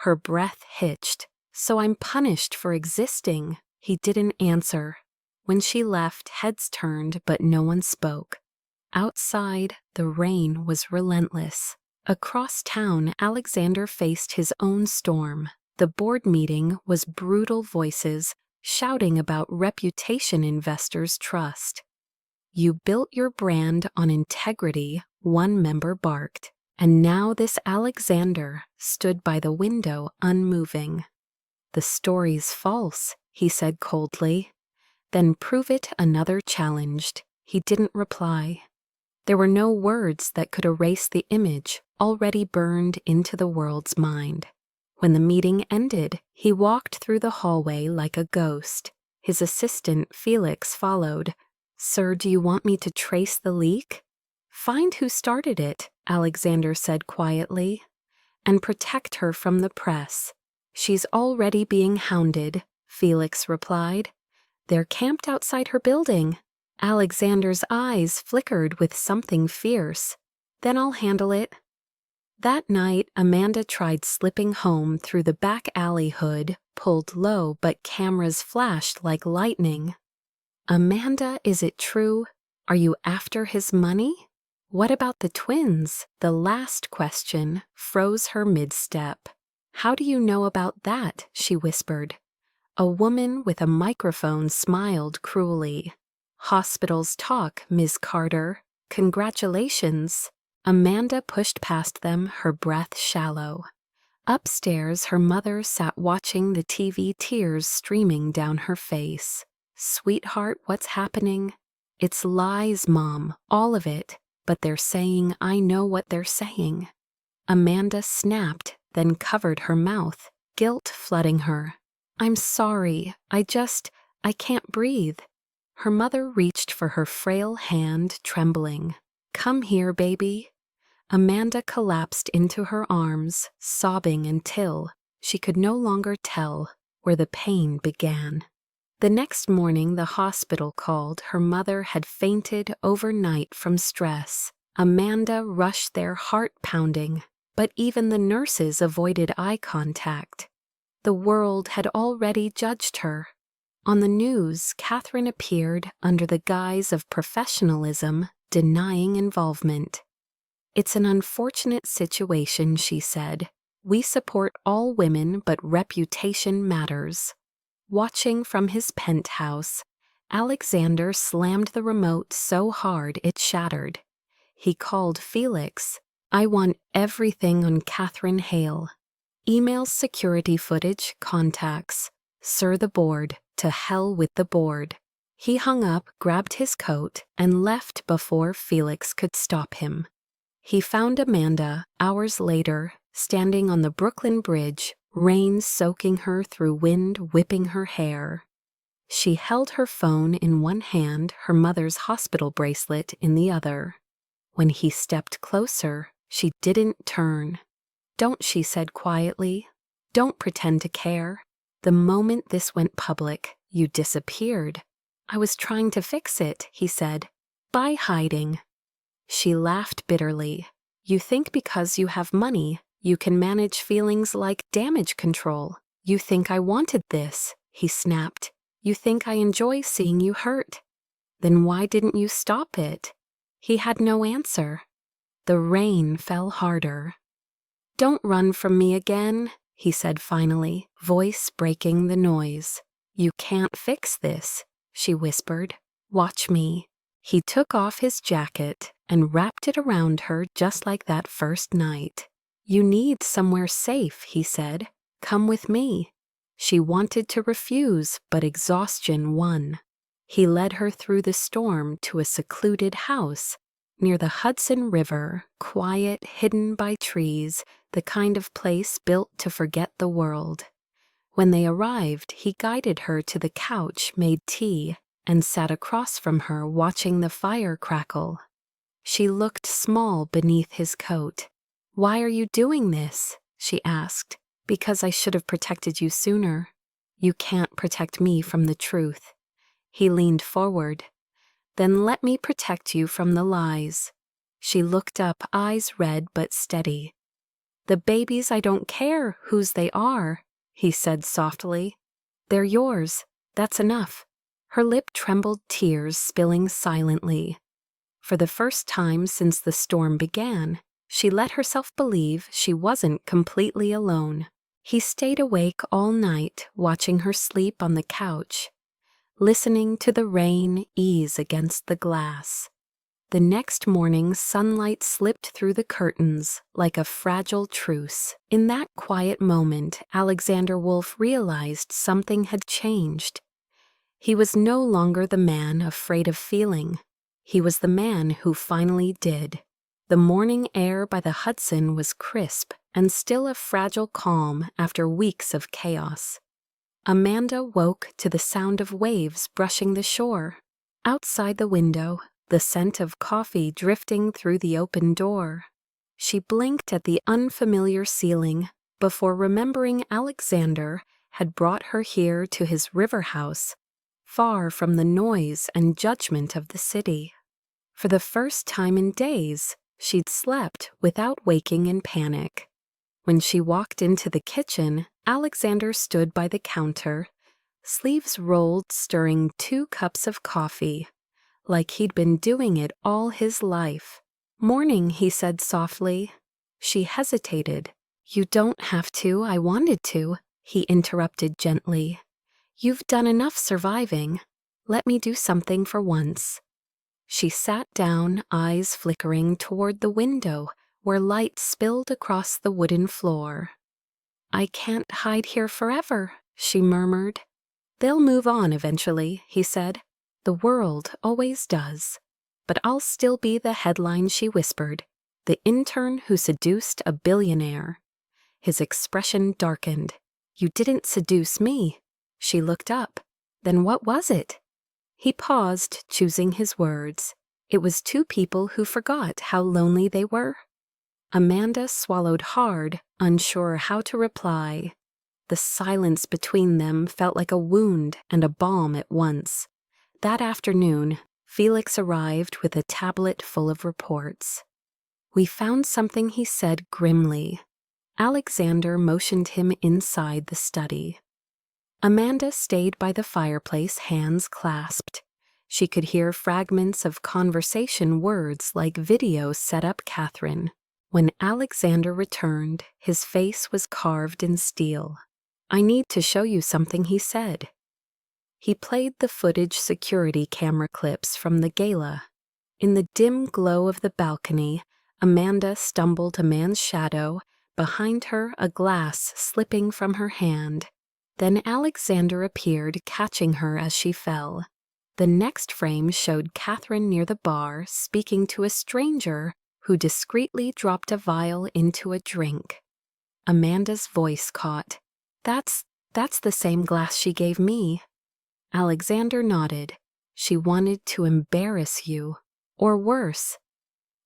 Her breath hitched. "So I'm punished for existing?" He didn't answer. When she left, heads turned, but no one spoke. Outside, the rain was relentless. Across town, Alexander faced his own storm. The board meeting was brutal voices shouting about reputation investors' trust. "You built your brand on integrity," one member barked, and now this Alexander stood by the window unmoving. "The story's false," he said coldly. "Then prove it," another challenged. He didn't reply. There were no words that could erase the image already burned into the world's mind. When the meeting ended, he walked through the hallway like a ghost. His assistant, Felix, followed. "Sir, do you want me to trace the leak?" "Find who started it," Alexander said quietly, "and protect her from the press." "She's already being hounded," Felix replied. "They're camped outside her building." Alexander's eyes flickered with something fierce. "Then I'll handle it." That night, Amanda tried slipping home through the back alley, hood pulled low, but cameras flashed like lightning. "Amanda, is it true? Are you after his money?" "What about the twins?" The last question froze her mid-step. "How do you know about that?" she whispered. A woman with a microphone smiled cruelly. "Hospitals talk, Ms. Carter. Congratulations." Amanda pushed past them, her breath shallow. Upstairs, her mother sat watching the TV, tears streaming down her face. "Sweetheart, what's happening?" "It's lies, Mom, all of it. But they're saying I know what they're saying." Amanda snapped, then covered her mouth, guilt flooding her. "I'm sorry. I can't breathe." Her mother reached for her frail hand, trembling. "Come here, baby." Amanda collapsed into her arms, sobbing until she could no longer tell where the pain began. The next morning, the hospital called. Her mother had fainted overnight from stress. Amanda rushed there, heart pounding, but even the nurses avoided eye contact. The world had already judged her. On the news, Catherine appeared under the guise of professionalism, denying involvement. "It's an unfortunate situation," she said. "We support all women, but reputation matters." Watching from his penthouse, Alexander slammed the remote so hard it shattered. He called Felix. "I want everything on Catherine Hale. Emails, security footage, contacts. Sir, the board. To hell with the board." He hung up, grabbed his coat, and left before Felix could stop him. He found Amanda, hours later, standing on the Brooklyn Bridge, rain soaking her through wind whipping her hair. She held her phone in one hand, her mother's hospital bracelet in the other. When he stepped closer, she didn't turn. "Don't," she said quietly. "Don't pretend to care. The moment this went public, you disappeared." "I was trying to fix it," he said. "By hiding." She laughed bitterly. "You think because you have money, you can manage feelings like damage control. You think I wanted this," he snapped. "You think I enjoy seeing you hurt. Then why didn't you stop it?" He had no answer. The rain fell harder. "Don't run from me again," he said finally, voice breaking the noise. "You can't fix this," she whispered. "Watch me." He took off his jacket and wrapped it around her just like that first night. "You need somewhere safe," he said. "Come with me." She wanted to refuse, but exhaustion won. He led her through the storm to a secluded house near the Hudson River, quiet, hidden by trees, the kind of place built to forget the world. When they arrived, he guided her to the couch, made tea, and sat across from her watching the fire crackle. She looked small beneath his coat. "Why are you doing this?" she asked. "Because I should have protected you sooner." "You can't protect me from the truth." He leaned forward. "Then let me protect you from the lies." She looked up, eyes red but steady. "The babies, I don't care whose they are," he said softly. "They're yours. That's enough." Her lip trembled, tears spilling silently. For the first time since the storm began, she let herself believe she wasn't completely alone. He stayed awake all night, watching her sleep on the couch, listening to the rain ease against the glass. The next morning, sunlight slipped through the curtains like a fragile truce. In that quiet moment, Alexander Wolfe realized something had changed. He was no longer the man afraid of feeling. He was the man who finally did. The morning air by the Hudson was crisp and still a fragile calm after weeks of chaos. Amanda woke to the sound of waves brushing the shore. Outside the window, the scent of coffee drifting through the open door. She blinked at the unfamiliar ceiling before remembering Alexander had brought her here to his river house, far from the noise and judgment of the city. For the first time in days, she'd slept without waking in panic. When she walked into the kitchen, Alexander stood by the counter, sleeves rolled, stirring 2 cups of coffee, like he'd been doing it all his life. "Morning," he said softly. She hesitated. "You don't have to, I wanted to," he interrupted gently. "You've done enough surviving. Let me do something for once." She sat down, eyes flickering toward the window where light spilled across the wooden floor. "I can't hide here forever," she murmured. "They'll move on eventually," he said. "The world always does. But I'll still be the headline," she whispered. "The intern who seduced a billionaire." His expression darkened. "You didn't seduce me." She looked up. "Then what was it?" He paused, choosing his words. It was 2 people who forgot how lonely they were. Amanda swallowed hard, unsure how to reply. The silence between them felt like a wound and a balm at once. That afternoon, Felix arrived with a tablet full of reports. "We found something," he said grimly. Alexander motioned him inside the study. Amanda stayed by the fireplace, hands clasped. She could hear fragments of conversation, words like "video set up Catherine." When Alexander returned, his face was carved in steel. "I need to show you something," he said. He played the footage security camera clips from the gala. In the dim glow of the balcony, Amanda stumbled a man's shadow, behind her a glass slipping from her hand. Then Alexander appeared, catching her as she fell. The next frame showed Catherine near the bar, speaking to a stranger who discreetly dropped a vial into a drink. Amanda's voice caught. That's the same glass she gave me." Alexander nodded. "She wanted to embarrass you. Or worse.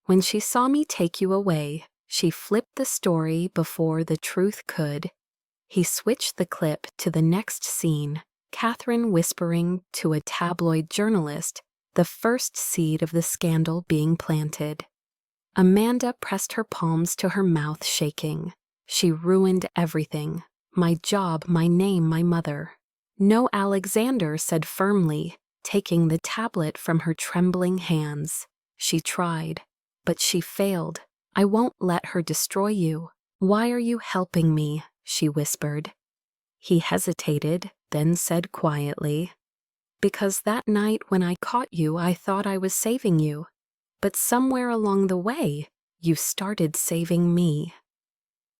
When she saw me take you away, she flipped the story before the truth could." He switched the clip to the next scene, Catherine whispering to a tabloid journalist, the first seed of the scandal being planted. Amanda pressed her palms to her mouth, shaking. "She ruined everything. My job, my name, my mother." "No," Alexander said firmly, taking the tablet from her trembling hands. "She tried, but she failed. I won't let her destroy you." "Why are you helping me?" she whispered. He hesitated, then said quietly, "Because that night when I caught you, I thought I was saving you. But somewhere along the way, you started saving me."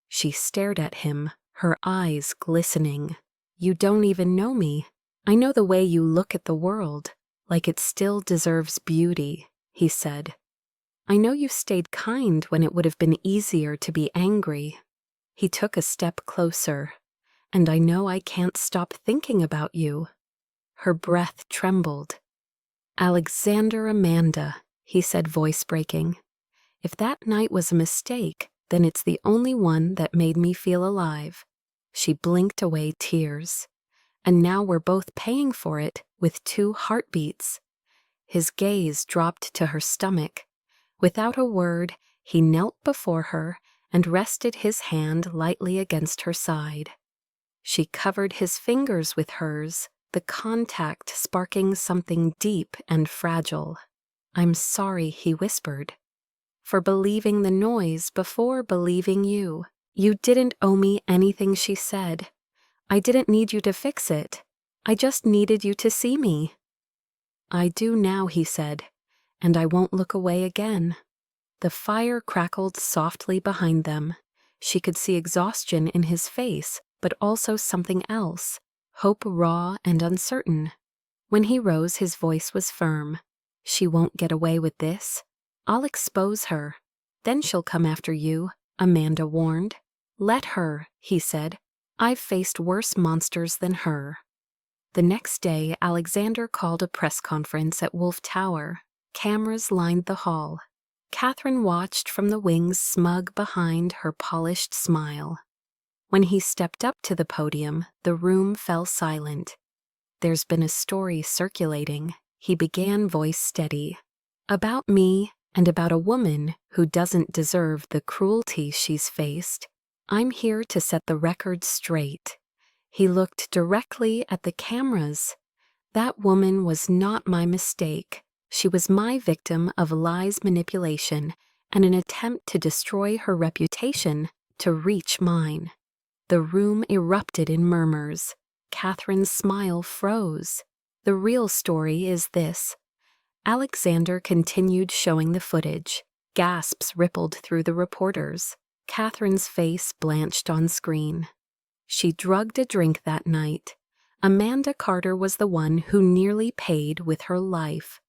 She stared at him, her eyes glistening. "You don't even know me. I know the way you look at the world, like it still deserves beauty," he said. "I know you stayed kind when it would have been easier to be angry." He took a step closer. "And I know I can't stop thinking about you." Her breath trembled. "Amanda," he said, voice breaking. "If that night was a mistake, then it's the only one that made me feel alive." She blinked away tears. "And now we're both paying for it with 2 heartbeats." His gaze dropped to her stomach. Without a word, he knelt before her and rested his hand lightly against her side. She covered his fingers with hers, the contact sparking something deep and fragile. "I'm sorry," he whispered, "for believing the noise before believing you." "You didn't owe me anything," she said. "I didn't need you to fix it. I just needed you to see me." "I do now," he said, "and I won't look away again." The fire crackled softly behind them. She could see exhaustion in his face, but also something else, hope raw and uncertain. When he rose, his voice was firm. "She won't get away with this. I'll expose her. Then she'll come after you," Amanda warned. "Let her," he said. "I've faced worse monsters than her." The next day, Alexander called a press conference at Wolf Tower. Cameras lined the hall. Catherine watched from the wings, smug behind her polished smile. When he stepped up to the podium, the room fell silent. "There's been a story circulating," he began, voice steady, "about me and about a woman who doesn't deserve the cruelty she's faced. I'm here to set the record straight." He looked directly at the cameras. "That woman was not my mistake. She was my victim of lies, manipulation, and an attempt to destroy her reputation to reach mine." The room erupted in murmurs. Catherine's smile froze. "The real story is this." Alexander continued showing the footage. Gasps rippled through the reporters. Catherine's face blanched on screen. "She drugged a drink that night. Amanda Carter was the one who nearly paid with her life.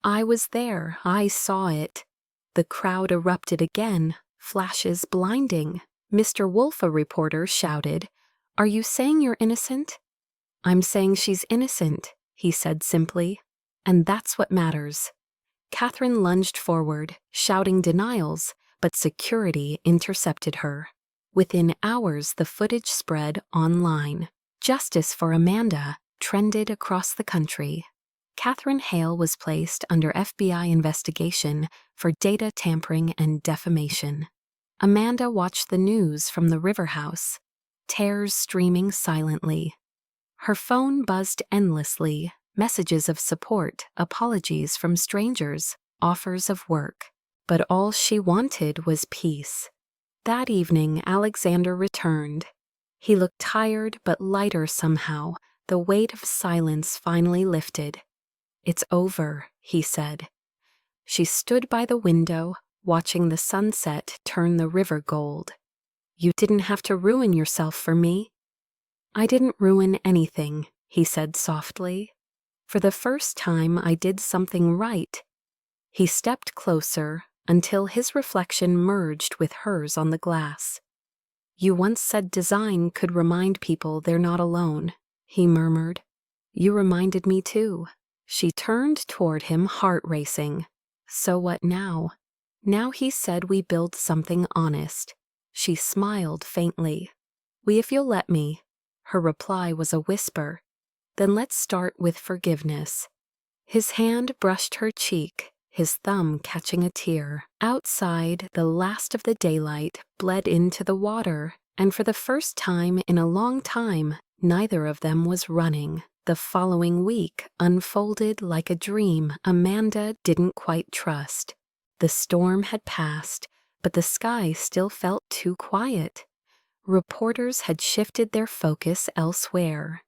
I was there. I saw it." The crowd erupted again, flashes blinding. "Mr. Wolf," a reporter shouted, "are you saying you're innocent?" "I'm saying she's innocent," he said simply. "And that's what matters." Catherine lunged forward, shouting denials, but security intercepted her. Within hours, the footage spread online. "Justice for Amanda" trended across the country. Catherine Hale was placed under FBI investigation for data tampering and defamation. Amanda watched the news from the River House, tears streaming silently. Her phone buzzed endlessly, messages of support, apologies from strangers, offers of work. But all she wanted was peace. That evening, Alexander returned. He looked tired but lighter somehow. The weight of silence finally lifted. "It's over," he said. She stood by the window, watching the sunset turn the river gold. "You didn't have to ruin yourself for me." "I didn't ruin anything," he said softly. "For the first time, I did something right." He stepped closer, until his reflection merged with hers on the glass. "You once said design could remind people they're not alone," he murmured. "You reminded me too." She turned toward him, heart racing. "So what now?" "Now he said we build something honest." She smiled faintly. If you'll let me." Her reply was a whisper. "Then let's start with forgiveness." His hand brushed her cheek, his thumb catching a tear. Outside, the last of the daylight bled into the water, and for the first time in a long time, neither of them was running. The following week unfolded like a dream Amanda didn't quite trust. The storm had passed, but the sky still felt too quiet. Reporters had shifted their focus elsewhere.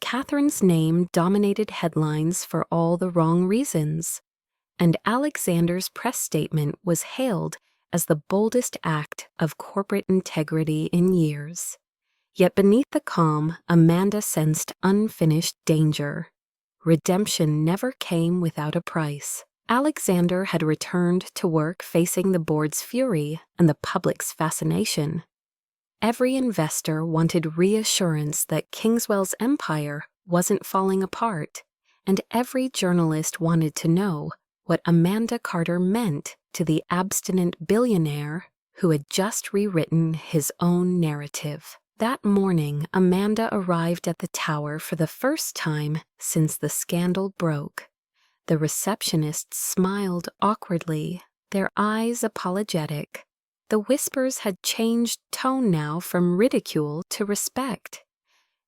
Catherine's name dominated headlines for all the wrong reasons, and Alexander's press statement was hailed as the boldest act of corporate integrity in years. Yet beneath the calm, Amanda sensed unfinished danger. Redemption never came without a price. Alexander had returned to work facing the board's fury and the public's fascination. Every investor wanted reassurance that Kingswell's empire wasn't falling apart, and every journalist wanted to know what Amanda Carter meant to the abstinent billionaire who had just rewritten his own narrative. That morning, Amanda arrived at the tower for the first time since the scandal broke. The receptionists smiled awkwardly, their eyes apologetic. The whispers had changed tone now from ridicule to respect.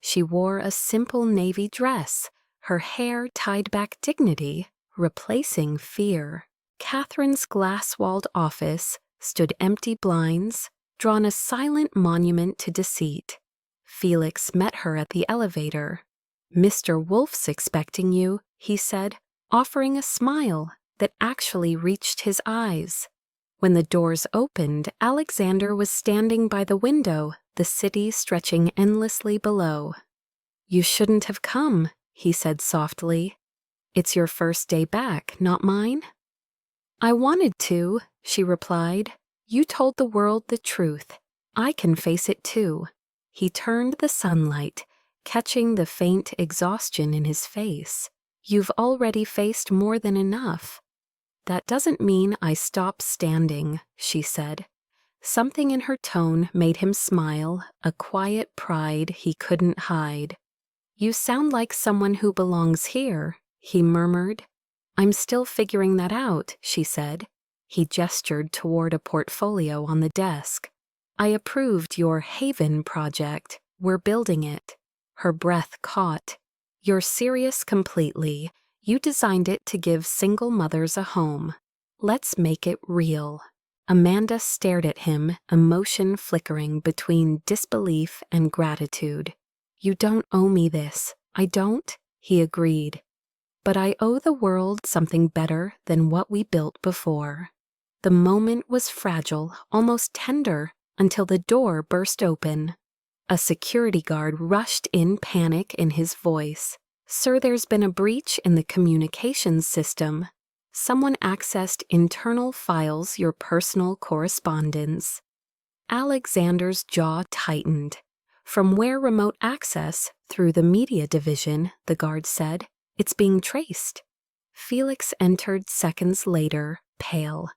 She wore a simple navy dress, her hair tied back dignity, replacing fear. Catherine's glass-walled office stood empty blinds, drawn a silent monument to deceit. Felix met her at the elevator. "Mr. Wolf's expecting you," he said, offering a smile that actually reached his eyes. When the doors opened, Alexander was standing by the window, the city stretching endlessly below. "You shouldn't have come," he said softly. "It's your first day back, not mine?" "I wanted to," she replied. "You told the world the truth. I can face it too." He turned the sunlight, catching the faint exhaustion in his face. "You've already faced more than enough." "That doesn't mean I stop standing," she said. Something in her tone made him smile, a quiet pride he couldn't hide. "You sound like someone who belongs here," he murmured. "I'm still figuring that out," she said. He gestured toward a portfolio on the desk. "I approved your Haven project. We're building it." Her breath caught. "You're serious completely. You designed it to give single mothers a home. Let's make it real." Amanda stared at him, emotion flickering between disbelief and gratitude. "You don't owe me this." "I don't," he agreed. "But I owe the world something better than what we built before." The moment was fragile, almost tender, until the door burst open. A security guard rushed in, panic in his voice. "Sir, there's been a breach in the communications system. Someone accessed internal files, your personal correspondence." Alexander's jaw tightened. "From where remote access? Through the media division," the guard said. "It's being traced." Felix entered seconds later, pale.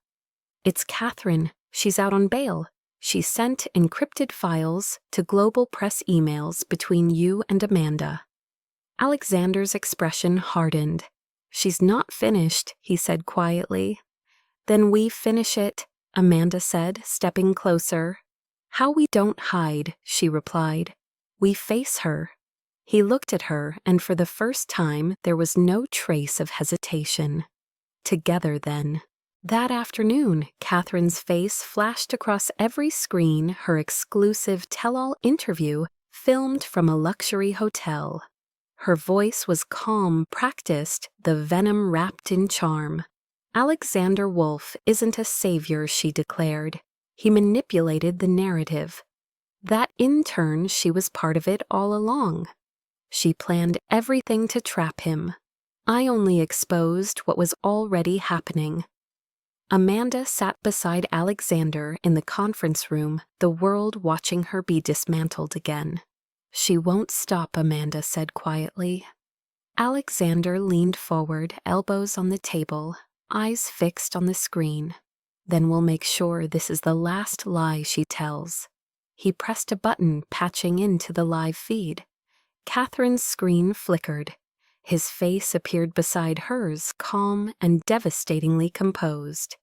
"It's Catherine. She's out on bail. She sent encrypted files to global press emails between you and Amanda." Alexander's expression hardened. "She's not finished," he said quietly. "Then we finish it," Amanda said, stepping closer. "How we don't hide," she replied. "We face her." He looked at her, and for the first time there was no trace of hesitation. Together, then. That afternoon, Catherine's face flashed across every screen, her exclusive tell-all interview filmed from a luxury hotel. Her voice was calm, practiced, the venom wrapped in charm. "Alexander Wolf isn't a savior," she declared. "He manipulated the narrative. That in turn, she was part of it all along. She planned everything to trap him. I only exposed what was already happening." Amanda sat beside Alexander in the conference room, the world watching her be dismantled again. "She won't stop," Amanda said quietly. Alexander leaned forward, elbows on the table, eyes fixed on the screen. "Then we'll make sure this is the last lie she tells." He pressed a button, patching into the live feed. Catherine's screen flickered. His face appeared beside hers, calm and devastatingly composed.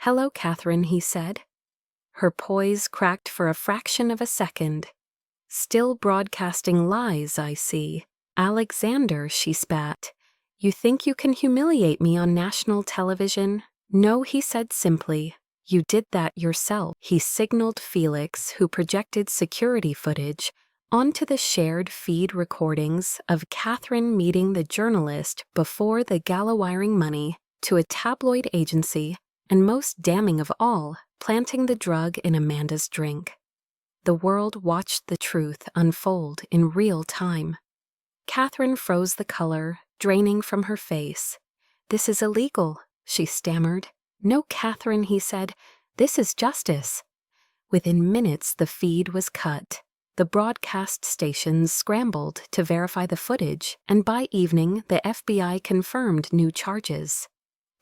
"Hello, Catherine," he said. Her poise cracked for a fraction of a second. "Still broadcasting lies, I see." "Alexander," she spat. "You think you can humiliate me on national television?" "No," he said simply. "You did that yourself." He signaled Felix, who projected security footage, onto the shared feed recordings of Catherine meeting the journalist before the gala wiring money to a tabloid agency, and most damning of all, planting the drug in Amanda's drink. The world watched the truth unfold in real time. Catherine froze the color, draining from her face. "This is illegal," she stammered. "No, Catherine," he said. "This is justice." Within minutes, the feed was cut. The broadcast stations scrambled to verify the footage, and by evening, the FBI confirmed new charges.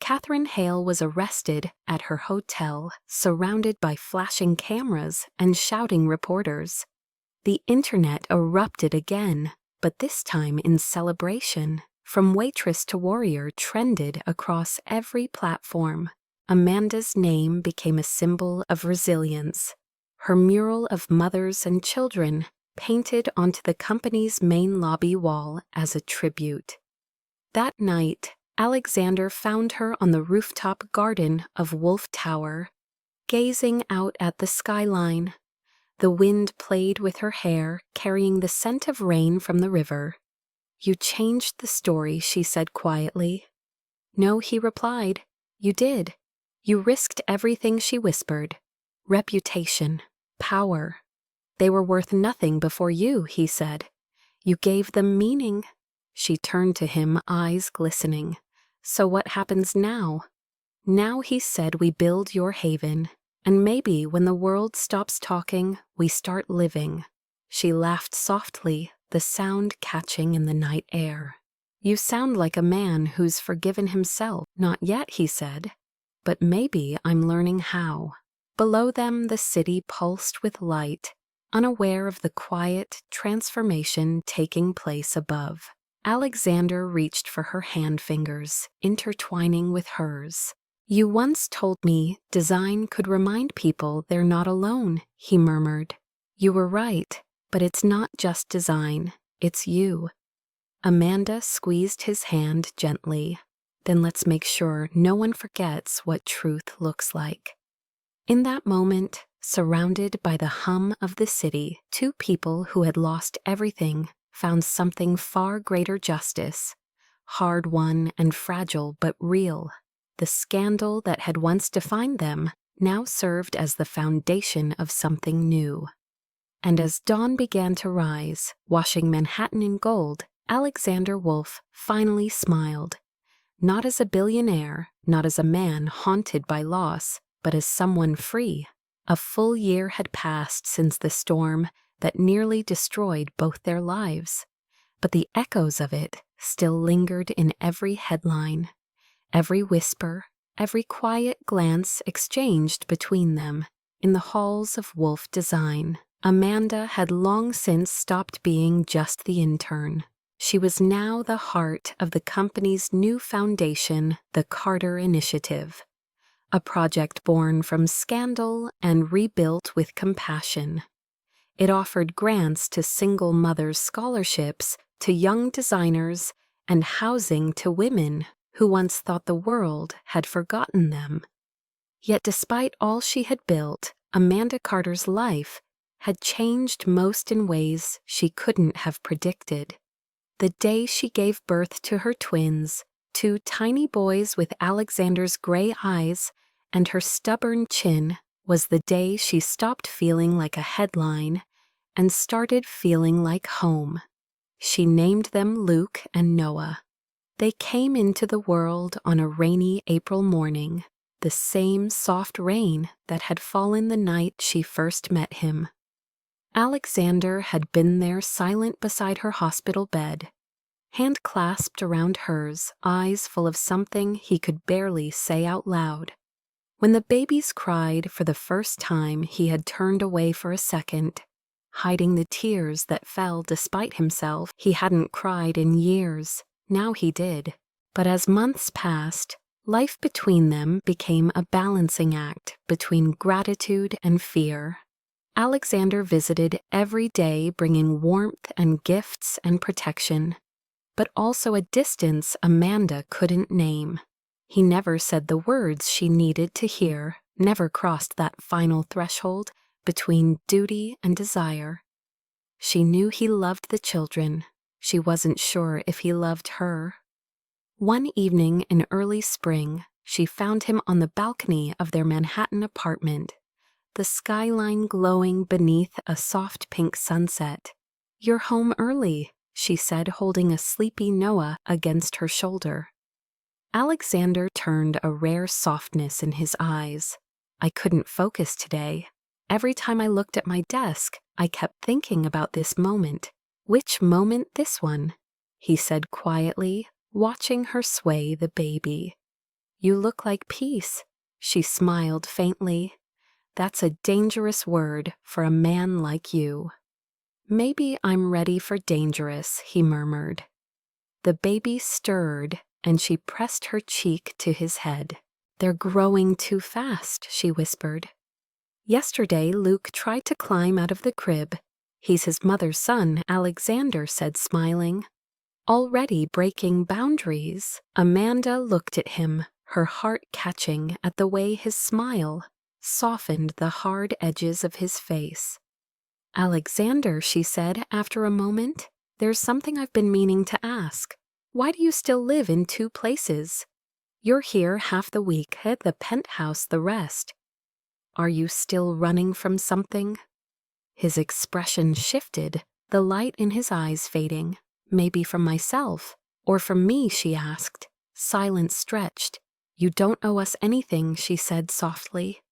Catherine Hale was arrested at her hotel, surrounded by flashing cameras and shouting reporters. The internet erupted again, but this time in celebration. From waitress to warrior trended across every platform. Amanda's name became a symbol of resilience. Her mural of mothers and children painted onto the company's main lobby wall as a tribute. That night, Alexander found her on the rooftop garden of Wolf Tower, gazing out at the skyline. The wind played with her hair, carrying the scent of rain from the river. "You changed the story," she said quietly. "No," he replied. "You did. You risked everything," she whispered. "Reputation, power. They were worth nothing before you," he said. "You gave them meaning." She turned to him, eyes glistening. "So what happens now?" "Now," he said, "we build your haven. And maybe when the world stops talking, we start living." She laughed softly, the sound catching in the night air. "You sound like a man who's forgiven himself." "Not yet," he said. "But maybe I'm learning how." Below them, the city pulsed with light, unaware of the quiet transformation taking place above. Alexander reached for her hand fingers, intertwining with hers. "You once told me design could remind people they're not alone," he murmured. "You were right, but it's not just design, it's you." Amanda squeezed his hand gently. "Then let's make sure no one forgets what truth looks like." In that moment, surrounded by the hum of the city, two people who had lost everything found something far greater justice, hard-won and fragile but real. The scandal that had once defined them now served as the foundation of something new. And as dawn began to rise, washing Manhattan in gold, Alexander Wolf finally smiled. Not as a billionaire, not as a man haunted by loss, but as someone free. A full year had passed since the storm that nearly destroyed both their lives, but the echoes of it still lingered in every headline, every whisper, every quiet glance exchanged between them in the halls of Wolf Design. Amanda had long since stopped being just the intern. She was now the heart of the company's new foundation, the Carter Initiative, a project born from scandal and rebuilt with compassion. It offered grants to single mothers, scholarships to young designers, and housing to women who once thought the world had forgotten them. Yet despite all she had built, Amanda Carter's life had changed most in ways she couldn't have predicted. The day she gave birth to her twins, two tiny boys with Alexander's gray eyes and her stubborn chin, was the day she stopped feeling like a headline and started feeling like home. She named them Luke and Noah. They came into the world on a rainy April morning, the same soft rain that had fallen the night she first met him. Alexander had been there silent beside her hospital bed, hand clasped around hers, eyes full of something he could barely say out loud. When the babies cried for the first time, he had turned away for a second, hiding the tears that fell despite himself. He hadn't cried in years. Now he did. But as months passed, life between them became a balancing act between gratitude and fear. Alexander visited every day, bringing warmth and gifts and protection, but also a distance Amanda couldn't name. He never said the words she needed to hear, never crossed that final threshold between duty and desire. She knew he loved the children. She wasn't sure if he loved her. One evening in early spring, she found him on the balcony of their Manhattan apartment, the skyline glowing beneath a soft pink sunset. "You're home early," she said, holding a sleepy Noah against her shoulder. Alexander turned a rare softness in his eyes. "I couldn't focus today. Every time I looked at my desk, I kept thinking about this moment." "Which moment? This one?" he said quietly, watching her sway the baby. "You look like peace." She smiled faintly. "That's a dangerous word for a man like you." "Maybe I'm ready for dangerous," he murmured. The baby stirred, and she pressed her cheek to his head. "They're growing too fast," she whispered. "Yesterday, Luke tried to climb out of the crib. He's his mother's son," Alexander said, smiling. "Already breaking boundaries." Amanda looked at him, her heart catching at the way his smile softened the hard edges of his face. "Alexander," she said after a moment, "there's something I've been meaning to ask. Why do you still live in 2 places? You're here half the week, at the penthouse the rest. Are you still running from something?" His expression shifted, the light in his eyes fading. "Maybe from myself, or from me?" she asked. Silence stretched. "You don't owe us anything," she said softly.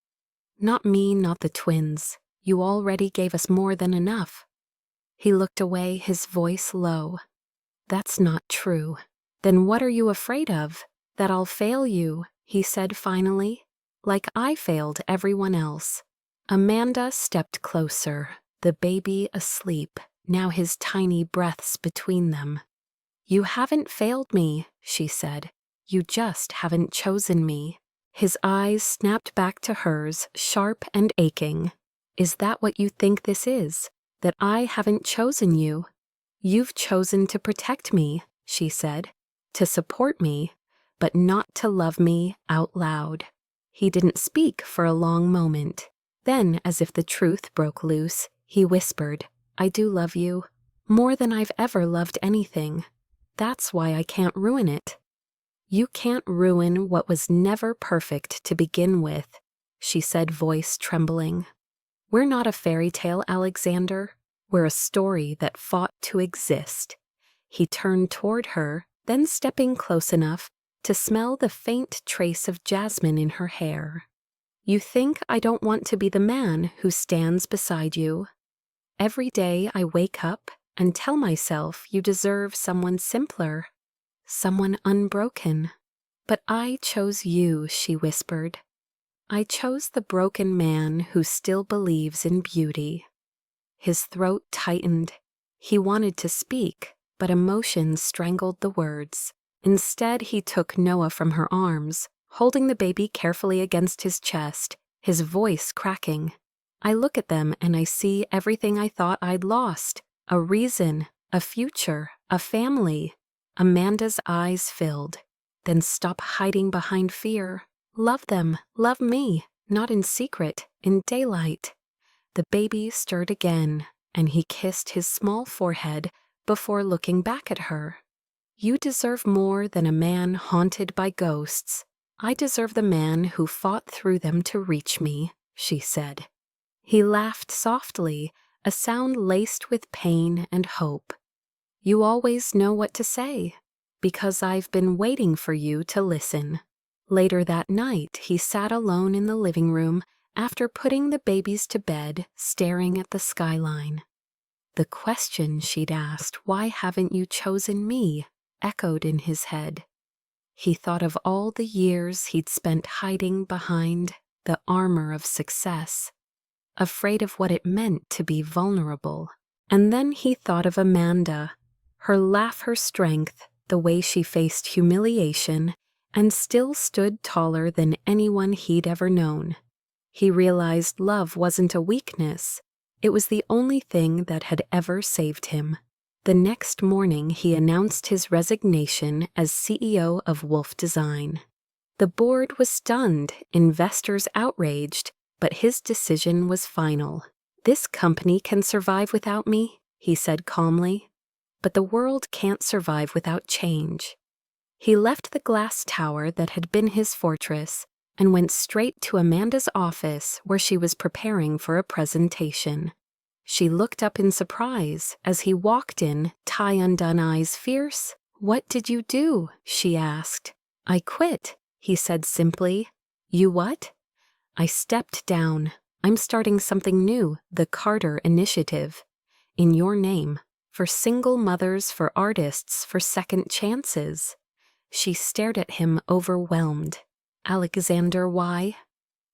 "Not me, not the twins. You already gave us more than enough." He looked away, his voice low. "That's not true." "Then what are you afraid of?" "That I'll fail you," he said finally, "like I failed everyone else." Amanda stepped closer, the baby asleep, now his tiny breaths between them. "You haven't failed me," she said. "You just haven't chosen me." His eyes snapped back to hers, sharp and aching. "Is that what you think this is? That I haven't chosen you?" "You've chosen to protect me," she said, "to support me, but not to love me out loud." He didn't speak for a long moment. Then, as if the truth broke loose, he whispered, "I do love you, more than I've ever loved anything. That's why I can't ruin it." "You can't ruin what was never perfect to begin with," she said, voice trembling. "We're not a fairy tale, Alexander. We're a story that fought to exist." He turned toward her, then stepping close enough to smell the faint trace of jasmine in her hair. "You think I don't want to be the man who stands beside you? Every day I wake up and tell myself you deserve someone simpler, someone unbroken. But I chose you," she whispered. "I chose the broken man who still believes in beauty." His throat tightened. He wanted to speak, but emotion strangled the words. Instead, he took Noah from her arms, holding the baby carefully against his chest, his voice cracking. "I look at them and I see everything I thought I'd lost. A reason, a future, a family." Amanda's eyes filled. "Then stop hiding behind fear. Love them, love me, not in secret, in daylight." The baby stirred again, and he kissed his small forehead before looking back at her. "You deserve more than a man haunted by ghosts. I deserve the man who fought through them to reach me," she said. He laughed softly, a sound laced with pain and hope. "You always know what to say, because I've been waiting for you to listen." Later that night, he sat alone in the living room after putting the babies to bed, staring at the skyline. The question she'd asked, "Why haven't you chosen me?" echoed in his head. He thought of all the years he'd spent hiding behind the armor of success, afraid of what it meant to be vulnerable. And then he thought of Amanda, her laugh, her strength, the way she faced humiliation and still stood taller than anyone he'd ever known. He realized love wasn't a weakness. It was the only thing that had ever saved him. The next morning, he announced his resignation as CEO of Wolf Design. The board was stunned, investors outraged, but his decision was final. "This company can survive without me," he said calmly, "but the world can't survive without change." He left the glass tower that had been his fortress and went straight to Amanda's office, where she was preparing for a presentation. She looked up in surprise as he walked in, tie undone, eyes fierce. "What did you do?" she asked. "I quit," he said simply. "You what?" "I stepped down. I'm starting something new, the Carter Initiative. In your name. For single mothers, for artists, for second chances." She stared at him, overwhelmed. "Alexander, why?"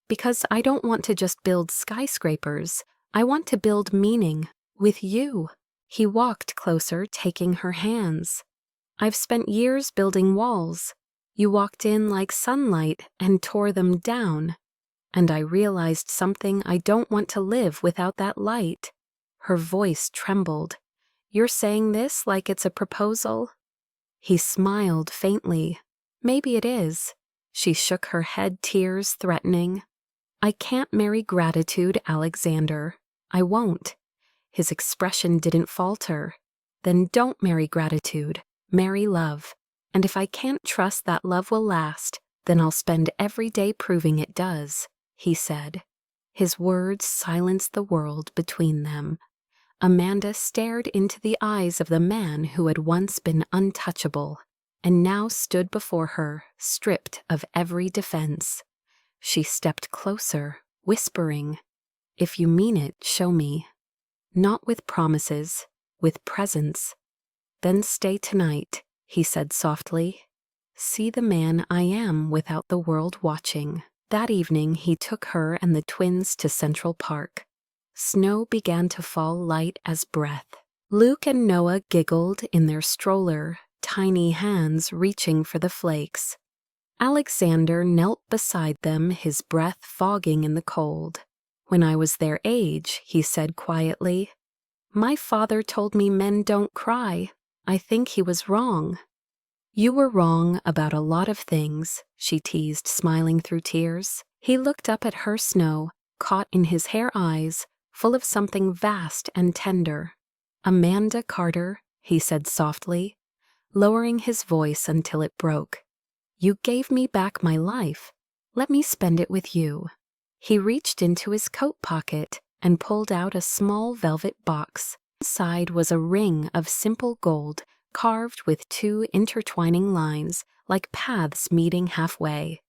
"Because I don't want to just build skyscrapers. I want to build meaning. With you." He walked closer, taking her hands. "I've spent years building walls. You walked in like sunlight and tore them down. And I realized something. I don't want to live without that light." Her voice trembled. "You're saying this like it's a proposal?" He smiled faintly. "Maybe it is." She shook her head, tears threatening. "I can't marry gratitude, Alexander. I won't." His expression didn't falter. "Then don't marry gratitude. Marry love. And if I can't trust that love will last, then I'll spend every day proving it does," he said. His words silenced the world between them. Amanda stared into the eyes of the man who had once been untouchable and now stood before her, stripped of every defense. She stepped closer, whispering, "If you mean it, show me." "Not with promises, with presence." "Then stay tonight," he said softly. "See the man I am without the world watching." That evening, he took her and the twins to Central Park. Snow began to fall light as breath. Luke and Noah giggled in their stroller, tiny hands reaching for the flakes. Alexander knelt beside them, his breath fogging in the cold. "When I was their age," he said quietly, "my father told me men don't cry. I think he was wrong." "You were wrong about a lot of things," she teased, smiling through tears. He looked up at her, Snow, caught in his hair eyes, full of something vast and tender. "Amanda Carter," he said softly, lowering his voice until it broke. "You gave me back my life. Let me spend it with you." He reached into his coat pocket and pulled out a small velvet box. Inside was a ring of simple gold, carved with two intertwining lines, like paths meeting halfway.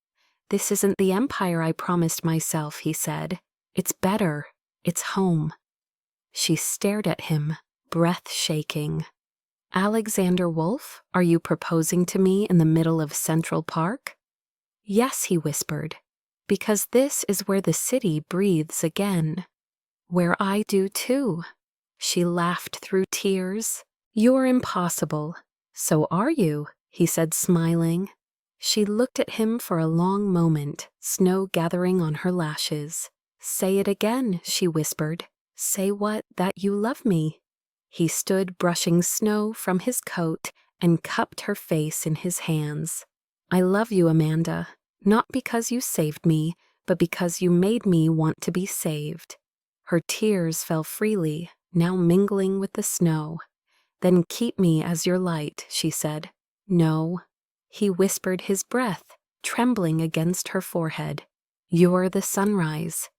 "This isn't the empire I promised myself," he said. "It's better. It's home." She stared at him, breath shaking. "Alexander Wolf, are you proposing to me in the middle of Central Park?" "Yes," he whispered, "because this is where the city breathes again. Where I do too." She laughed through tears. "You're impossible." "So are you," he said, smiling. She looked at him for a long moment, snow gathering on her lashes. "Say it again," she whispered. "Say what? That you love me." He stood brushing snow from his coat and cupped her face in his hands. "I love you, Amanda, not because you saved me, but because you made me want to be saved." Her tears fell freely, now mingling with the snow. "Then keep me as your light," she said. "No." He whispered, his breath trembling against her forehead. "You're the sunrise."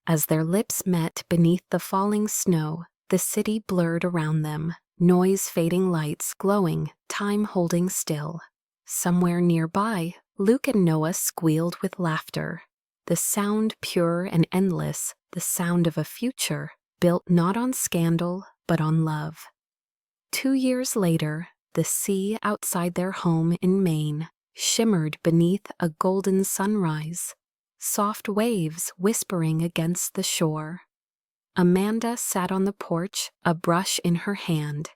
As their lips met beneath the falling snow, the city blurred around them, noise fading, lights glowing, time holding still. Somewhere nearby, Luke and Noah squealed with laughter. The sound pure and endless, the sound of a future built not on scandal, but on love. 2 years later, the sea outside their home in Maine shimmered beneath a golden sunrise, soft waves whispering against the shore. Amanda sat on the porch, a brush in her hand,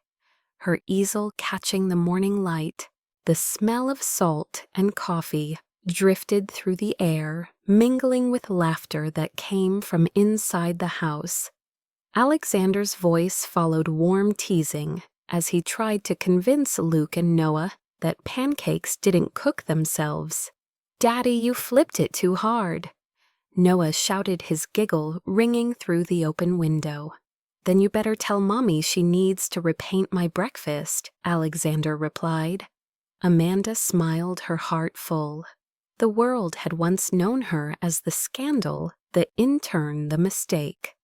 her easel catching the morning light. The smell of salt and coffee drifted through the air, mingling with laughter that came from inside the house. Alexander's voice followed warm teasing as he tried to convince Luke and Noah that pancakes didn't cook themselves. "Daddy, you flipped it too hard." Noah shouted, his giggle ringing through the open window. "Then you better tell Mommy she needs to repaint my breakfast," Alexander replied. Amanda smiled, her heart full. The world had once known her as the scandal, the intern, the mistake.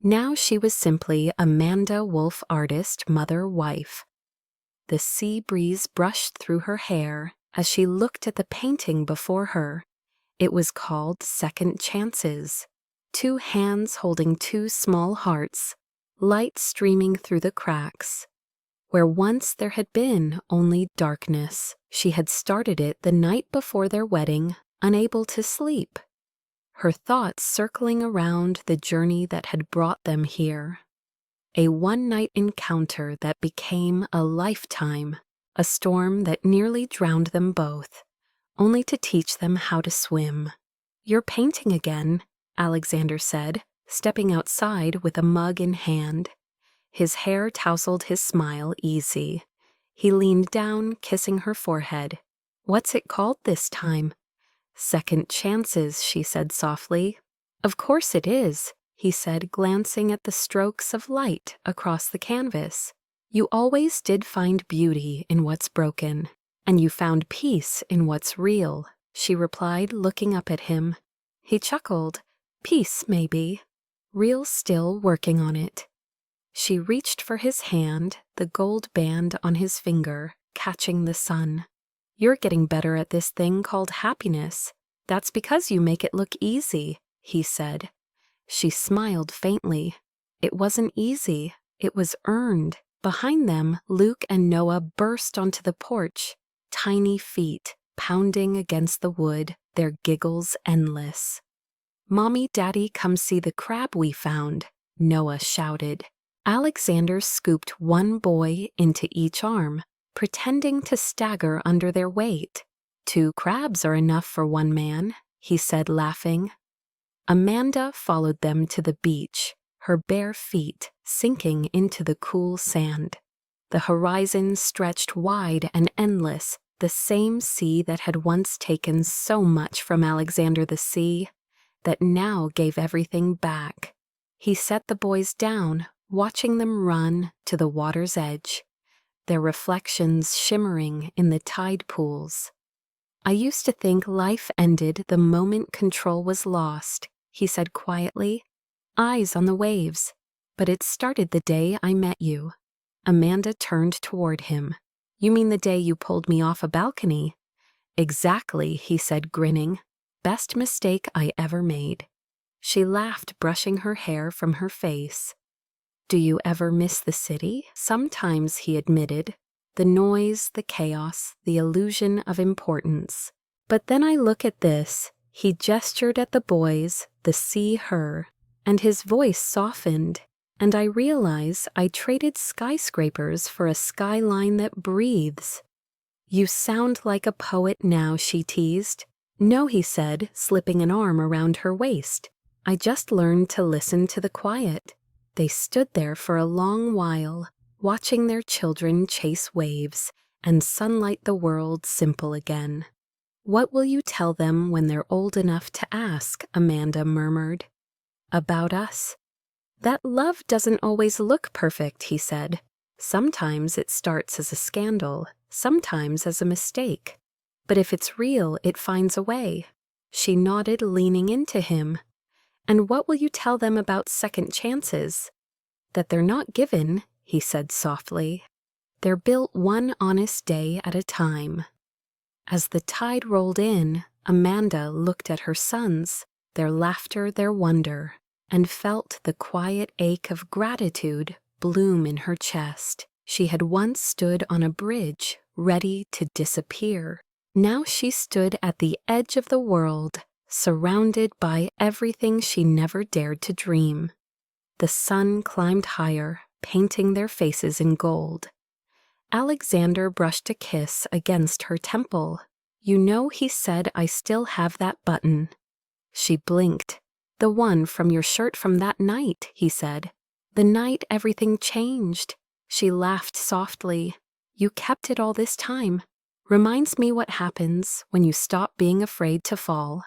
Now she was simply Amanda Wolf, artist, mother, wife. The sea breeze brushed through her hair as she looked at the painting before her. It was called Second Chances. 2 hands holding 2 small hearts, light streaming through the cracks. Where once there had been only darkness, she had started it the night before their wedding, unable to sleep. Her thoughts circling around the journey that had brought them here. A one-night encounter that became a lifetime, a storm that nearly drowned them both, only to teach them how to swim. "You're painting again," Alexander said, stepping outside with a mug in hand. His hair tousled, his smile easy. He leaned down, kissing her forehead. "What's it called this time?" "Second Chances," she said softly. "Of course it is," he said, glancing at the strokes of light across the canvas. "You always did find beauty in what's broken, and you found peace in what's real," she replied, looking up at him. He chuckled. "Peace, maybe. Real, still working on it." She reached for his hand, the gold band on his finger, catching the sun. "You're getting better at this thing called happiness. That's because you make it look easy," he said. She smiled faintly. "It wasn't easy. It was earned." Behind them, Luke and Noah burst onto the porch, tiny feet pounding against the wood, their giggles endless. "Mommy, Daddy, come see the crab we found," Noah shouted. Alexander scooped one boy into each arm, pretending to stagger under their weight. "2 crabs are enough for one man," he said, laughing. Amanda followed them to the beach, her bare feet sinking into the cool sand. The horizon stretched wide and endless, the same sea that had once taken so much from Alexander, the sea that now gave everything back. He set the boys down, watching them run to the water's edge, their reflections shimmering in the tide pools. "I used to think life ended the moment control was lost," he said quietly, eyes on the waves. "But it started the day I met you." Amanda turned toward him. "You mean the day you pulled me off a balcony?" "Exactly," he said, grinning. "Best mistake I ever made." She laughed, brushing her hair from her face. "Do you ever miss the city?" "Sometimes," he admitted. "The noise, the chaos, the illusion of importance. But then I look at this." He gestured at the boys, the sea, her, and his voice softened. "And I realize I traded skyscrapers for a skyline that breathes." "You sound like a poet now," she teased. "No," he said, slipping an arm around her waist. "I just learned to listen to the quiet." They stood there for a long while, watching their children chase waves and sunlight the world simple again. "What will you tell them when they're old enough to ask?" Amanda murmured. "About us." "That love doesn't always look perfect," he said. "Sometimes it starts as a scandal, sometimes as a mistake. But if it's real, it finds a way." She nodded, leaning into him. "And what will you tell them about second chances?" "That they're not given," he said softly. "They're built one honest day at a time." As the tide rolled in, Amanda looked at her sons, their laughter, their wonder, and felt the quiet ache of gratitude bloom in her chest. She had once stood on a bridge, ready to disappear. Now she stood at the edge of the world, surrounded by everything she never dared to dream. The sun climbed higher, painting their faces in gold. Alexander brushed a kiss against her temple. "You know he said I still have that button." She blinked. "The one from your shirt from that night," he said. "The night everything changed." She laughed softly. "You kept it all this time. Reminds me what happens when you stop being afraid to fall."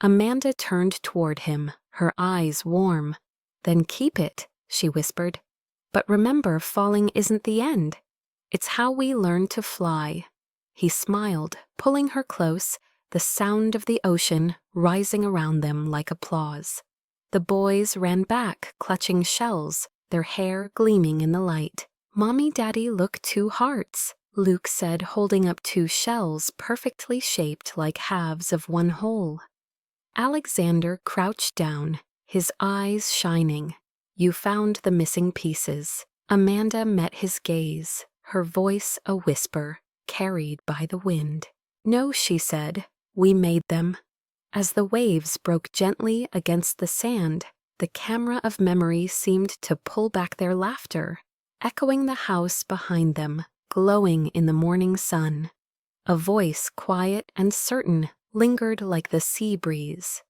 Amanda turned toward him, her eyes warm. "Then keep it," she whispered. "But remember, falling isn't the end. It's how we learn to fly." He smiled, pulling her close, the sound of the ocean rising around them like applause. The boys ran back, clutching shells, their hair gleaming in the light. "Mommy, Daddy, look, 2 hearts," Luke said, holding up 2 shells perfectly shaped like halves of one whole. Alexander crouched down, his eyes shining. "You found the missing pieces." Amanda met his gaze, her voice a whisper, carried by the wind. "No," she said, "we made them." As the waves broke gently against the sand, the camera of memory seemed to pull back their laughter, echoing the house behind them, glowing in the morning sun. A voice, quiet and certain, lingered like the sea breeze.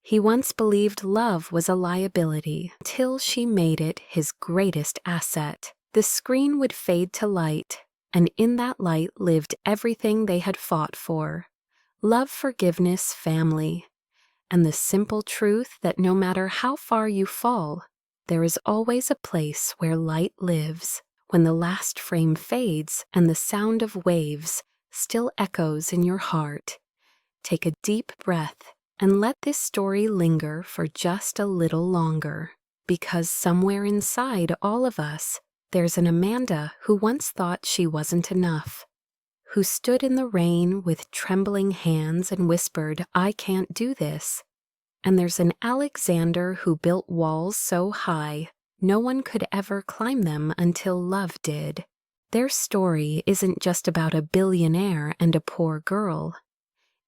He once believed love was a liability, till she made it his greatest asset. The screen would fade to light, and in that light lived everything they had fought for: love, forgiveness, family, and the simple truth that no matter how far you fall, there is always a place where light lives. When the last frame fades and the sound of waves still echoes in your heart, take a deep breath and let this story linger for just a little longer, because somewhere inside all of us, there's an Amanda who once thought she wasn't enough, who stood in the rain with trembling hands and whispered, "I can't do this." And there's an Alexander who built walls so high no one could ever climb them until love did. Their story isn't just about a billionaire and a poor girl.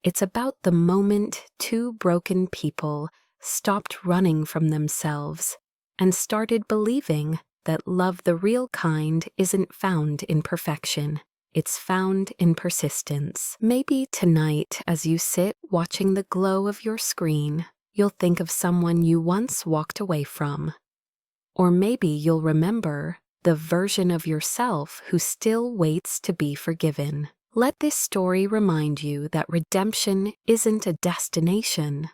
It's about the moment 2 broken people stopped running from themselves and started believing that love, the real kind, isn't found in perfection. It's found in persistence. Maybe tonight, as you sit watching the glow of your screen, you'll think of someone you once walked away from. Or maybe you'll remember the version of yourself who still waits to be forgiven. Let this story remind you that redemption isn't a destination.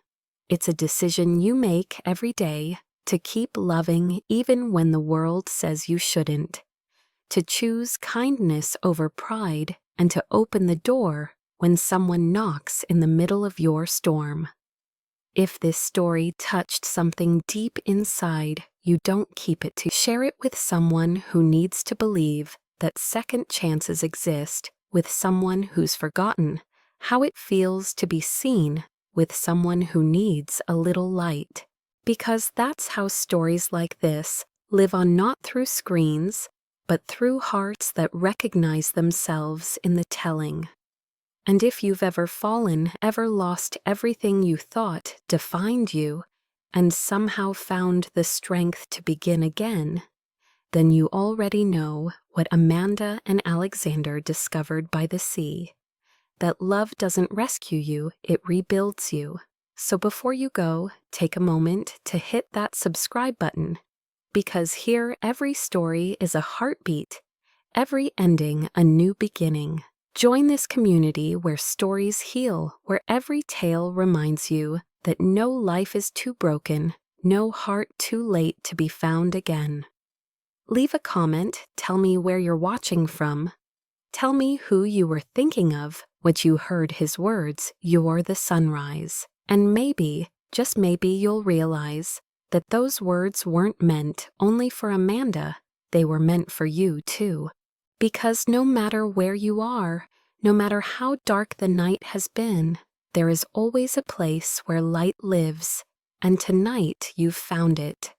It's a decision you make every day to keep loving even when the world says you shouldn't, to choose kindness over pride, and to open the door when someone knocks in the middle of your storm. If this story touched something deep inside, you don't keep it to share it with someone who needs to believe that second chances exist, with someone who's forgotten how it feels to be seen, with someone who needs a little light. Because that's how stories like this live on, not through screens, but through hearts that recognize themselves in the telling. And if you've ever fallen, ever lost everything you thought defined you, and somehow found the strength to begin again, then you already know what Amanda and Alexander discovered by the sea: that love doesn't rescue you, it rebuilds you. So before you go, take a moment to hit that subscribe button, because here every story is a heartbeat, every ending a new beginning. Join this community where stories heal, where every tale reminds you that no life is too broken, no heart too late to be found again. Leave a comment, tell me where you're watching from. Tell me who you were thinking of when you heard his words, "You're the sunrise." And maybe, just maybe, you'll realize that those words weren't meant only for Amanda, they were meant for you too. Because no matter where you are, No matter how dark the night has been, there is always a place where light lives, and tonight you've found it.